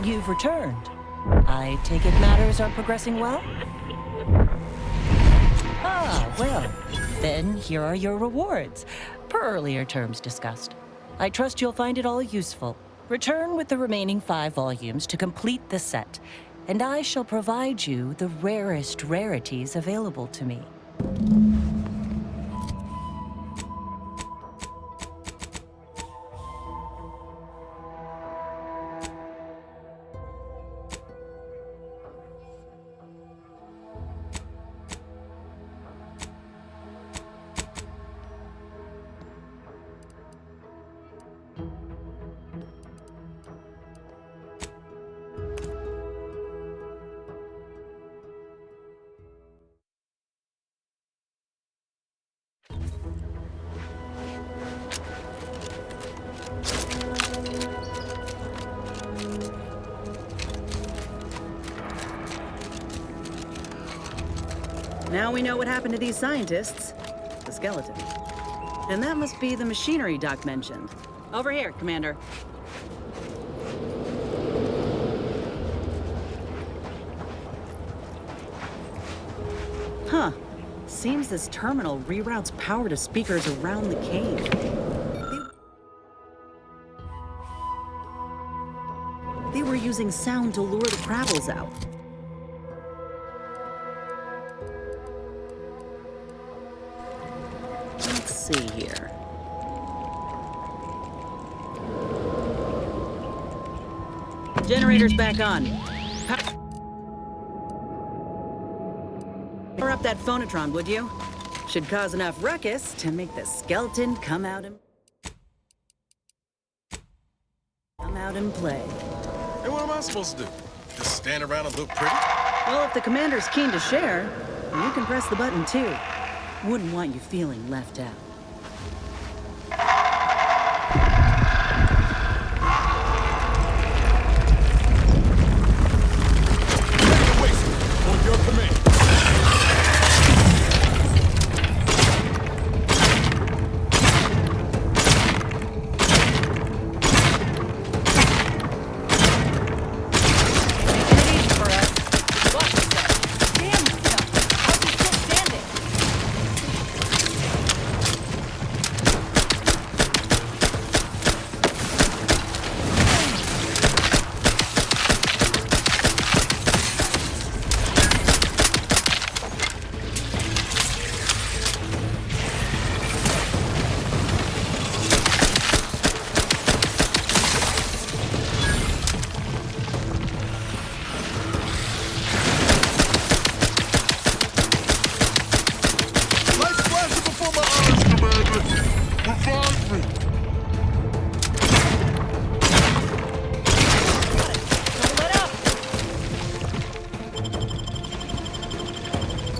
You've returned. I take it matters are progressing well? Ah, well, then here are your rewards, per earlier terms discussed. I trust you'll find it all useful. Return with the remaining 5 volumes to complete the set, and I shall provide you the rarest rarities available to me. Now we know what happened to these scientists. The skeleton. And that must be the machinery Doc mentioned. Over here, Commander. Huh. Seems this terminal reroutes power to speakers around the cave. They were using sound to lure the Krabbels out. Let's see here. Generator's back on. Power up that phonotron, would you? Should cause enough ruckus to make the skeleton come out and play. And what am I supposed to do? Just stand around and look pretty? Well, if the commander's keen to share, you can press the button too. Wouldn't want you feeling left out. On your command.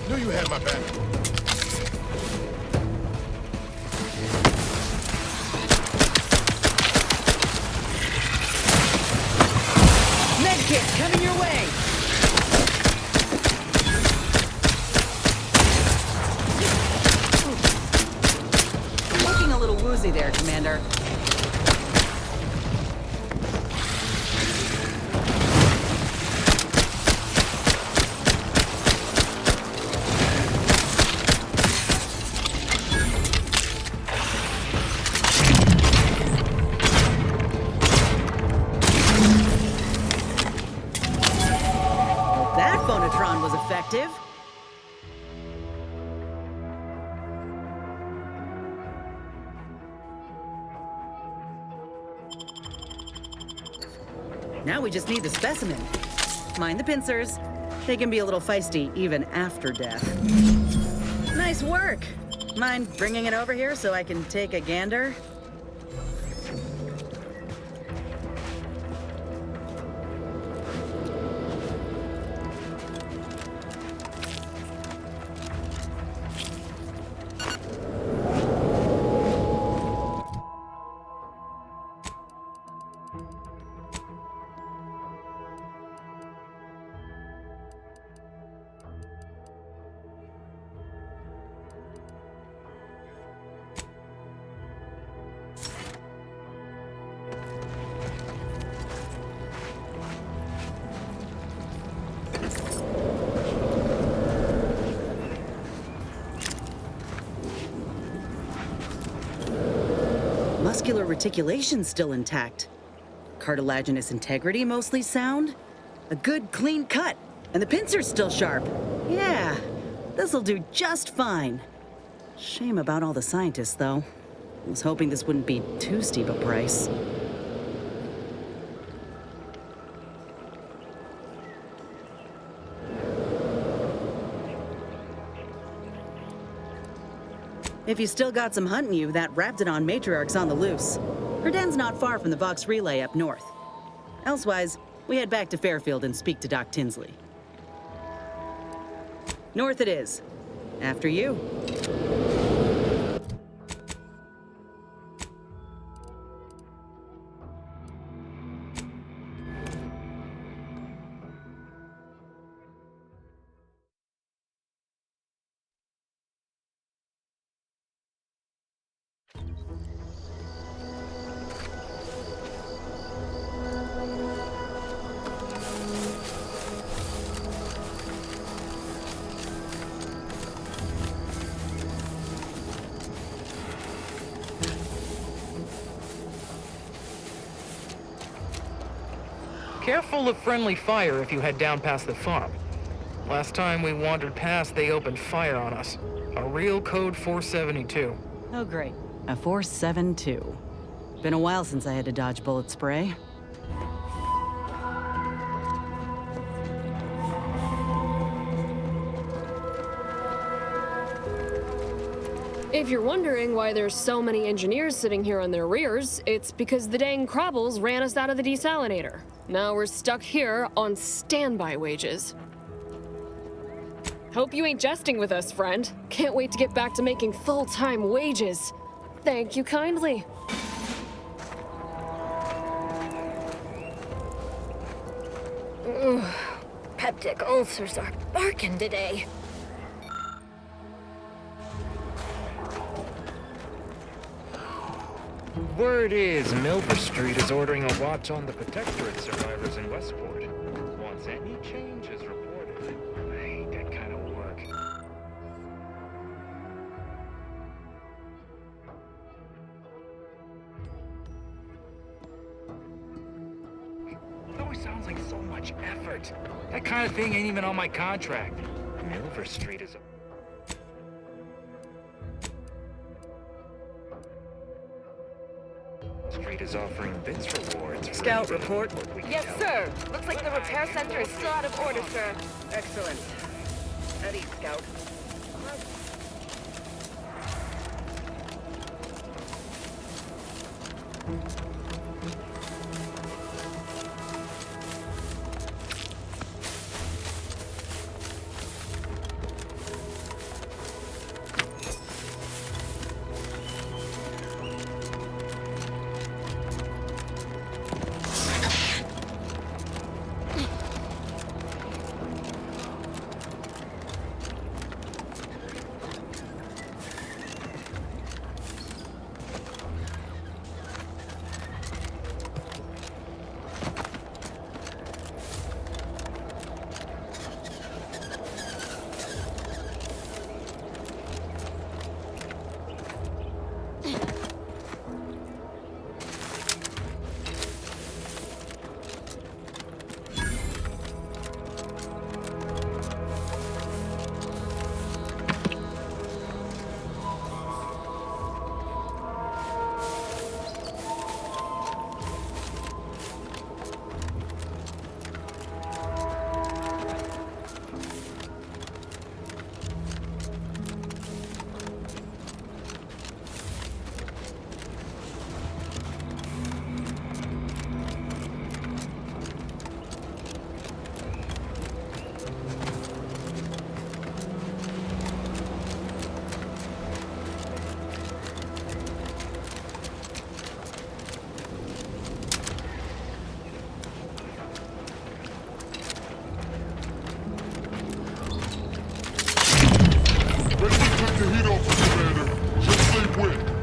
Knew you had my back. Medkit coming your way! Looking a little woozy there, Commander. That phonotron was effective. Now we just need the specimen. Mind the pincers. They can be a little feisty even after death. Nice work. Mind bringing it over here so I can take a gander? Muscular reticulation's still intact. Cartilaginous integrity mostly sound. A good clean cut. And the pincer's still sharp. Yeah, this'll do just fine. Shame about all the scientists, though. I was hoping this wouldn't be too steep a price. If you still got some hunting you, that Raptidon matriarch's on the loose. Her den's not far from the Vox relay up north. Elsewise, we head back to Fairfield and speak to Doc Tinsley. North it is. After you. Careful of friendly fire if you head down past the farm. Last time we wandered past, they opened fire on us. A real code 472. Oh, great. A 472. Been a while since I had to dodge bullet spray. If you're wondering why there's so many engineers sitting here on their rears, it's because the dang Crabbles ran us out of the desalinator. Now we're stuck here on standby wages. Hope you ain't jesting with us, friend. Can't wait to get back to making full-time wages. Thank you kindly. Ugh, peptic ulcers are barking today. Word is Milver Street is ordering a watch on the Protectorate survivors in Westport. Once any change is reported, I hate that kind of work. It always sounds like so much effort. That kind of thing ain't even on my contract. Milver Street is a... Street is offering Vince rewards. Scout report. Yes, sir. Looks like the repair center is still out of order, sir. Excellent. Eddie, Scout. the heat off, Commander. She'll stay wet.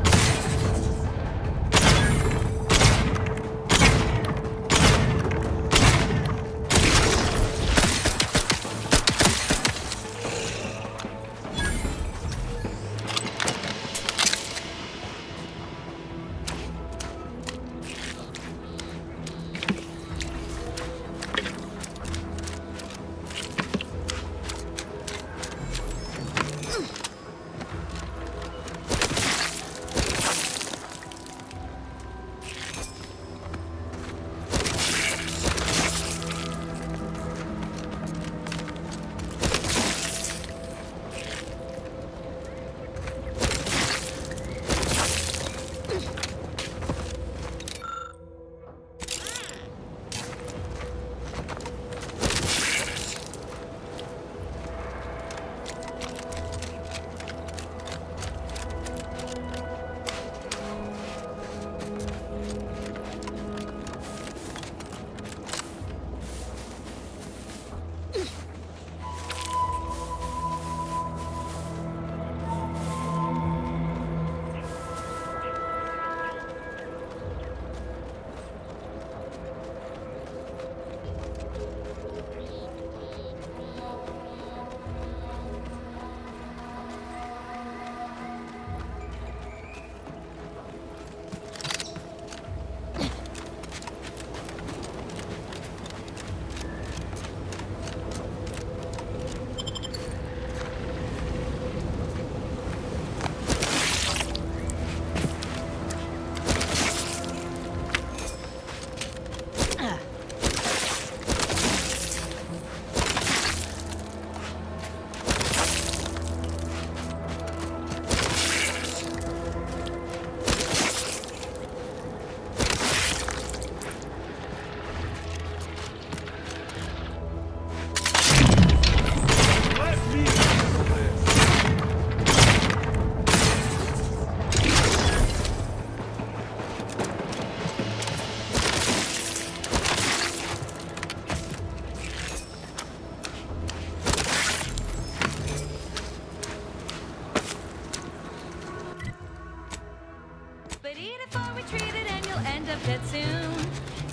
But eat it before we treat it and you'll end up dead soon.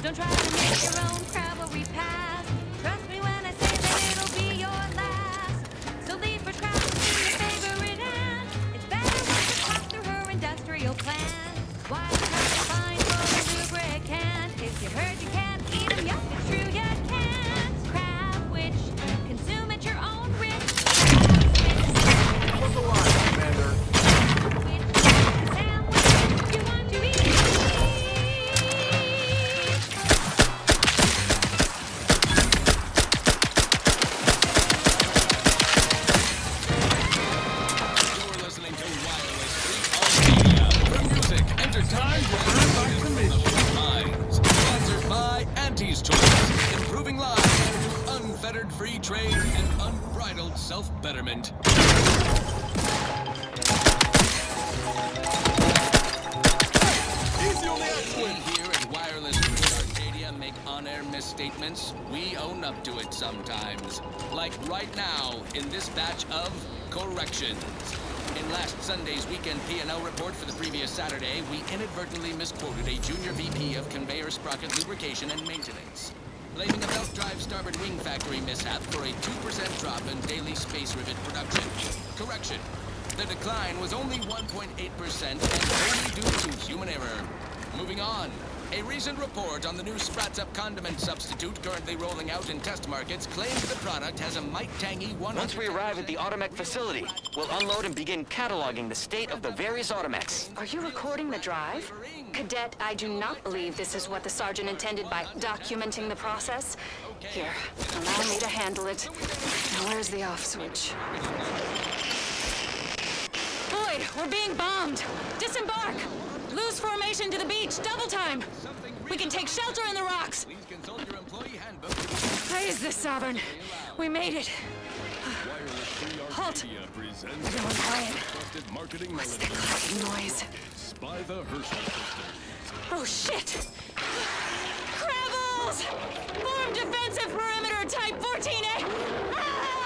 Don't try to make your own crab or repass. Trust me when I say that it'll be your last. So leave for crab to your favorite aunt. It's better once it's passed through her industrial plant. Why the crab is fine for a lubricant. If you heard you can't eat them, yup, it's true you can't. Crab which consume at your own risk. What's the line, Commander? Free trade and unbridled self-betterment. We here at Wireless Arcadia make on-air misstatements. We own up to it sometimes. Like right now, in this batch of corrections. In last Sunday's weekend P&L report for the previous Saturday, we inadvertently misquoted a junior VP of conveyor sprocket lubrication and maintenance, blaming a belt drive starboard wing factory mishap for a 2% drop in daily space rivet production. Correction. The decline was only 1.8% and only due to human error. Moving on. A recent report on the new Sprats-Up condiment substitute currently rolling out in test markets claims the product has a might-tangy 100... Once we arrive at the Automech facility, we'll unload and begin cataloging the state of the various Automechs. Are you recording the drive? Cadet, I do not believe this is what the Sergeant intended by documenting the process. Here, allow me to handle it. Now where's the off switch? Boyd, we're being bombed! Disembark! Lose formation to the beach, double time! We can take shelter in the rocks! Praise the Sovereign! We made it! Halt! Everyone quiet. What's that clacking noise? Oh shit! Crabbles! Form defensive perimeter type 14A! Ah!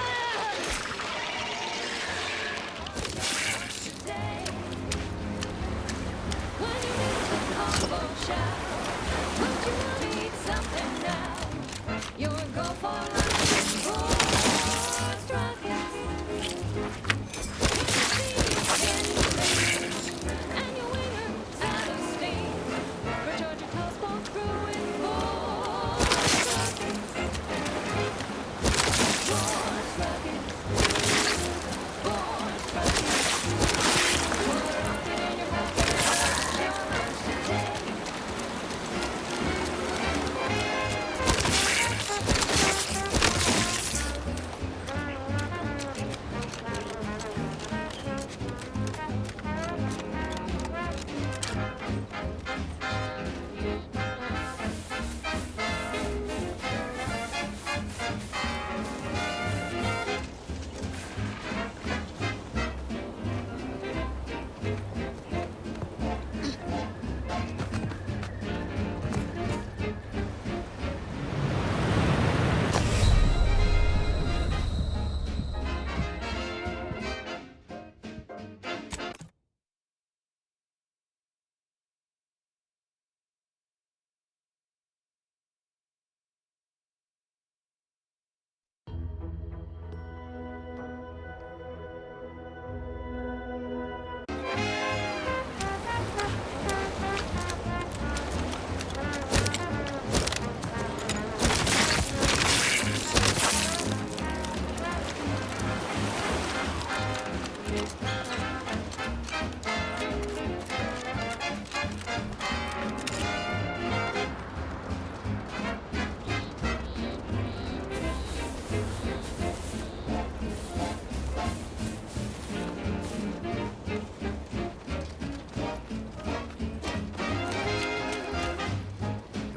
There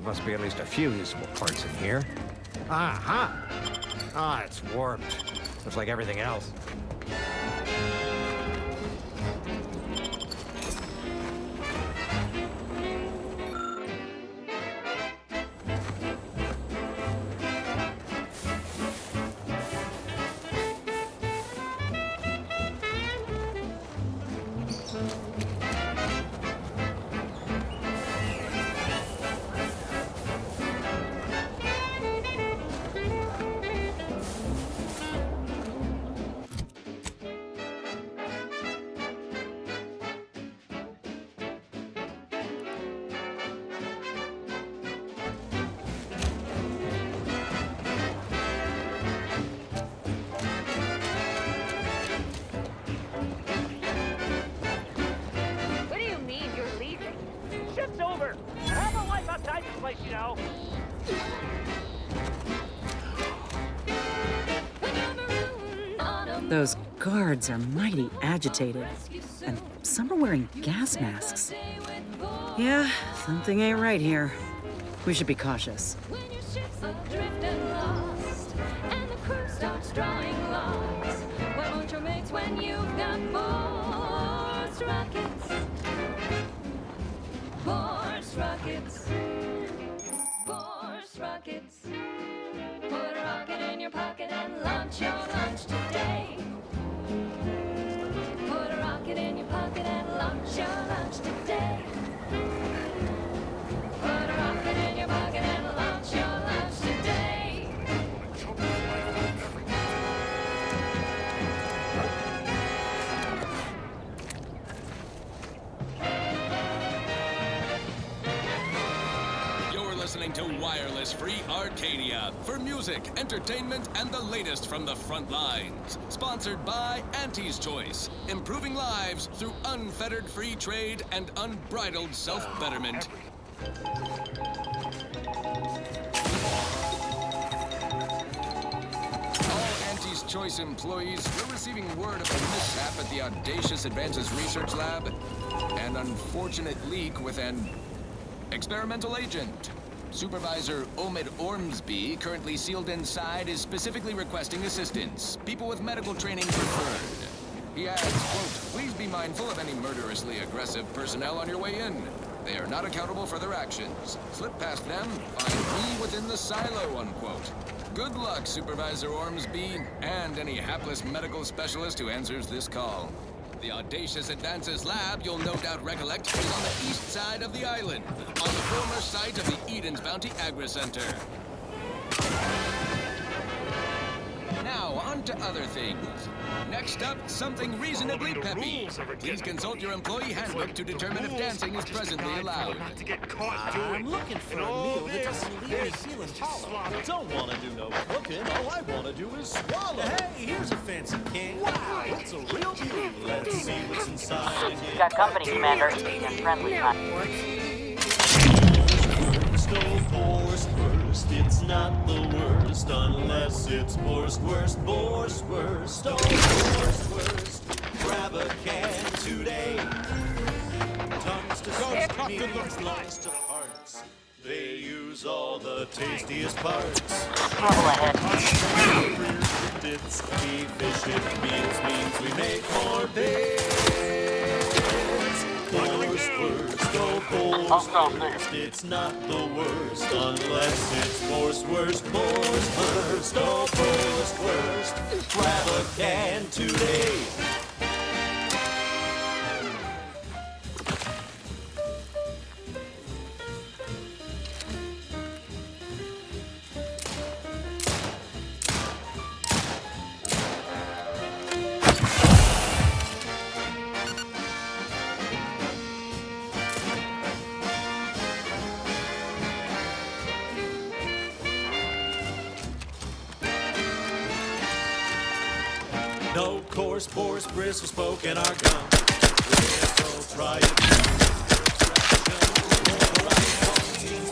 must be at least a few useful parts in here. Aha! Ah, it's warped. Just like everything else. What do you mean you're leaving? Shift's over. I have a life outside this place, you know. Those guards are mighty agitated, and some are wearing gas masks. Yeah, something ain't right here. We should be cautious. Adrift and lost, and the crew starts drawing lots. Why won't your mates when you've got force rockets? Force rockets. Force rockets. Put a rocket in your pocket and launch your lunch today. Put a rocket in your pocket and launch your lunch today. Put a rocket in your pocket and launch your lunch today. You're listening to Wireless-Free Arcadia for music, entertainment, and the latest from the front lines. Sponsored by Auntie's Choice, improving lives through unfettered free trade and unbridled self-betterment. All Auntie's Choice employees were receiving word of a mishap at the Audacious Advances Research Lab. An unfortunate leak with an experimental agent. Supervisor Omid Ormsby, currently sealed inside, is specifically requesting assistance. People with medical training preferred. He adds, quote, "Please be mindful of any murderously aggressive personnel on your way in. They are not accountable for their actions. Slip past them, find me within the silo," unquote. Good luck, Supervisor Ormsby, and any hapless medical specialist who answers this call. The Audacious Advances Lab, you'll no doubt recollect, is on the east side of the island, on the former site of the Eden's Bounty Agri-Center. Now, on to other things. Next up, something reasonably peppy. Please consult your employee handbook to determine if dancing is presently allowed. I'm looking for a meal that doesn't leave me feeling hollow. Don't want to do no cooking. All I want to do is swallow. Hey, here's a fancy can. Wow, it's a real beauty. Let's see what's inside. Got company, Commander. And friendly Worst, it's not the worst unless it's worst. Oh, worst. Grab a can today. Tongues to means lungs to hearts. They use all the tastiest parts. It's efficient means we make more bits. Worst, it's not the worst unless it's worst. Oh, worst, grab a can today. No coarse, pores, bristles poking our gum. So try it.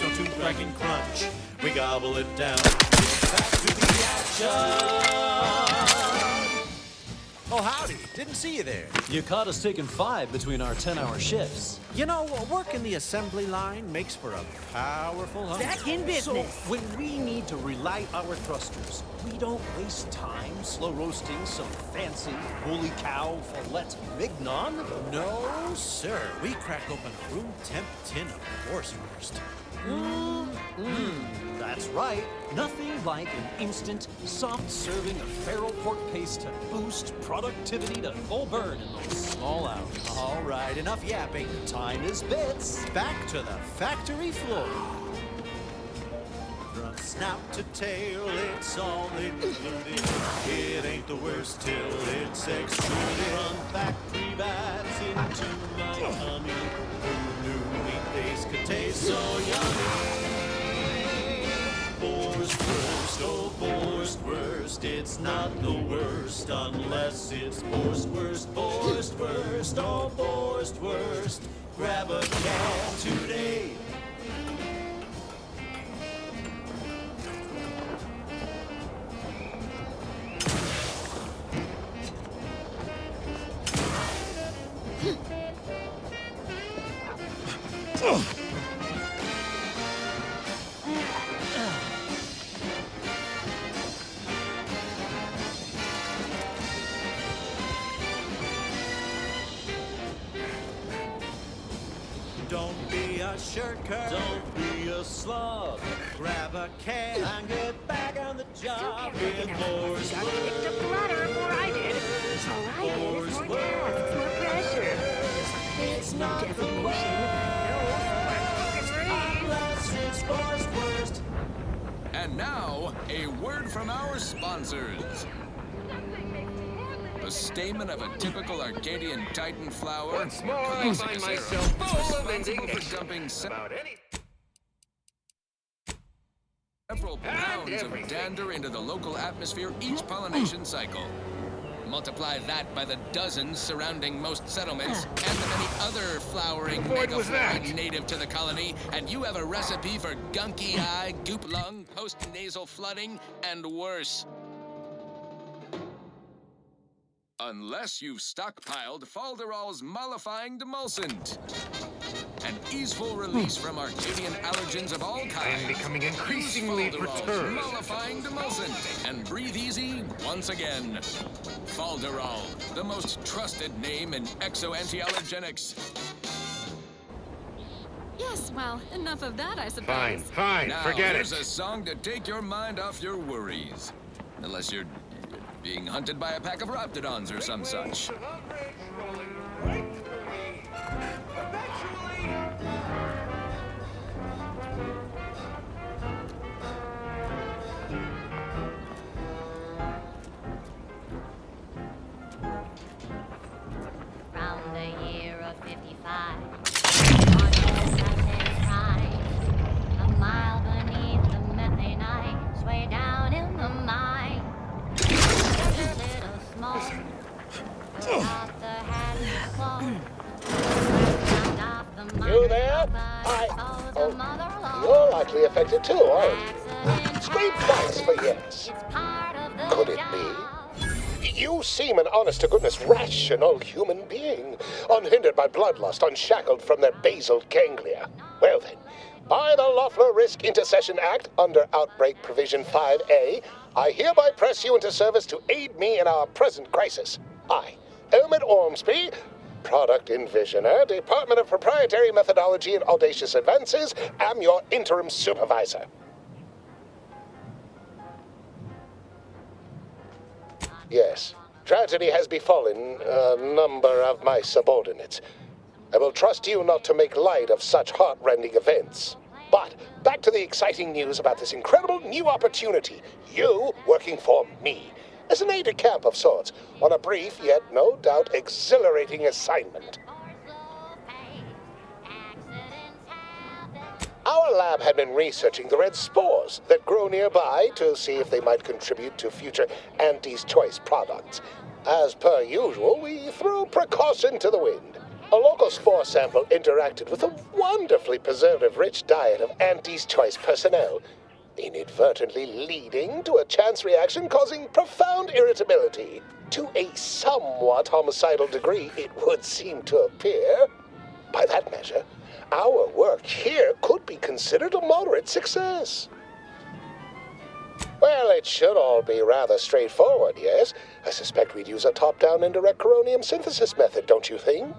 No tooth cracking crunch. We gobble it down. Back to the action. Oh, howdy. Didn't see you there. You caught us taking 5 between our 10-hour shifts. You know, working the assembly line makes for a powerful hunk. Back in business. So when we need to relight our thrusters, we don't waste time slow roasting some fancy holy cow fillet mignon. No, sir. We crack open a room temp tin of Wurst. That's right. Nothing like an instant, soft serving of feral pork paste to boost productivity to full burn in those small hours. All right, enough yapping. Time is bits. Back to the factory floor. From snout to tail, it's all included. It ain't the worst till it's extruded. From factory vats into my tummy. Who knew meat paste could taste so yummy? Wurst, oh Wurst, it's not the worst unless it's Wurst, oh Wurst, grab a can today. Don't be a shirker. Don't be a slob. Grab a can and get back on the job with Wurst. You picked up the ladder before I did. All I did is more tasks, more pressure. It's not the designation. unless it's Wurst. And now, a word from our sponsors. The stamen of a typical Arcadian Titan flower. Once more, I find myself full of indignation for dumping about any... several pounds of dander into the local atmosphere each pollination cycle. Multiply that by the dozens surrounding most settlements and the many other flowering megaflora native to the colony, and you have a recipe for gunky eye, goop lung, post-nasal flooding, and worse. Unless you've stockpiled Falderall's mollifying demulcent. An easeful release from Arcadian allergens of all kinds. I am becoming increasingly perturbed. Mollifying demulcent. And breathe easy once again. Falderall, the most trusted name in exo-anti-allergenics. Yes, well, enough of that, I suppose. Fine, Now, forget here's it. a song to take your mind off your worries. Unless you're being hunted by a pack of raptidons or some such. Round the year of 55, on the Sunday prime, a mile beneath the methanite, way down in the mine. Just a little small, without the hat and claw. Round off the You there? You're likely affected too, aren't you? Scream twice for yes. Could it be? You seem an honest-to-goodness rational human being, unhindered by bloodlust, unshackled from their basal ganglia. Well then, by the Lawful Risk Intercession Act, under Outbreak Provision 5A, I hereby press you into service to aid me in our present crisis. I, Elmet Ormsby, Product Envisioner, Department of Proprietary Methodology and Audacious Advances, am your interim supervisor. Yes, tragedy has befallen a number of my subordinates. I will trust you not to make light of such heart-rending events. But back to the exciting news about this incredible new opportunity. You working for me, as an aide-de-camp of sorts, on a brief yet no doubt exhilarating assignment. Our lab had been researching the red spores that grow nearby to see if they might contribute to future Auntie's Choice products. As per usual, we threw precaution to the wind. A local spore sample interacted with a wonderfully preservative-rich diet of Auntie's Choice personnel, inadvertently leading to a chance reaction causing profound irritability. To a somewhat homicidal degree, it would seem to appear. By that measure, our work here could be considered a moderate success. Well, it should all be rather straightforward, yes? I suspect we'd use a top-down indirect coronium synthesis method, don't you think?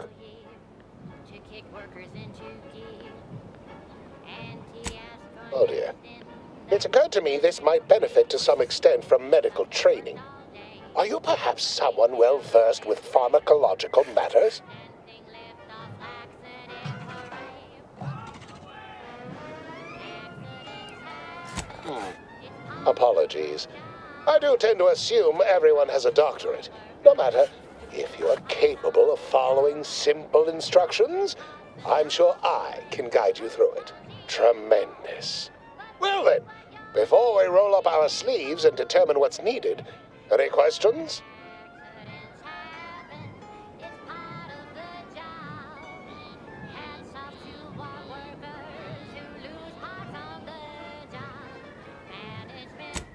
Oh dear. It's occurred to me this might benefit to some extent from medical training. Are you perhaps someone well-versed with pharmacological matters? Apologies. I do tend to assume everyone has a doctorate. No matter, if you're capable of following simple instructions, I'm sure I can guide you through it. Tremendous. Well then, before we roll up our sleeves and determine what's needed, any questions?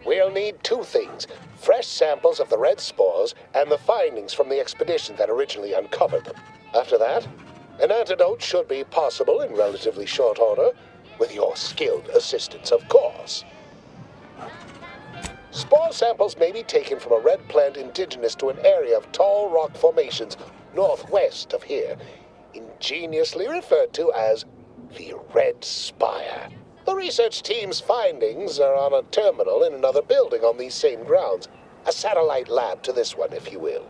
We'll need two things: fresh samples of the red spores and the findings from the expedition that originally uncovered them. After that, an antidote should be possible in relatively short order, with your skilled assistance, of course. Spore samples may be taken from a red plant indigenous to an area of tall rock formations northwest of here, ingeniously referred to as the Red Spire. The research team's findings are on a terminal in another building on these same grounds, a satellite lab to this one, if you will.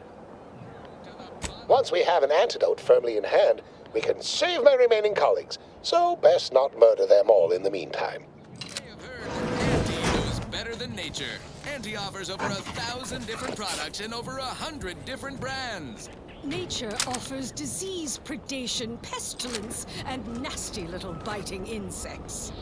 Once we have an antidote firmly in hand, we can save my remaining colleagues, so best not murder them all in the meantime. Better than nature. Auntie offers over 1,000 different products in over 100 different brands. Nature offers disease, predation, pestilence, and nasty little biting insects.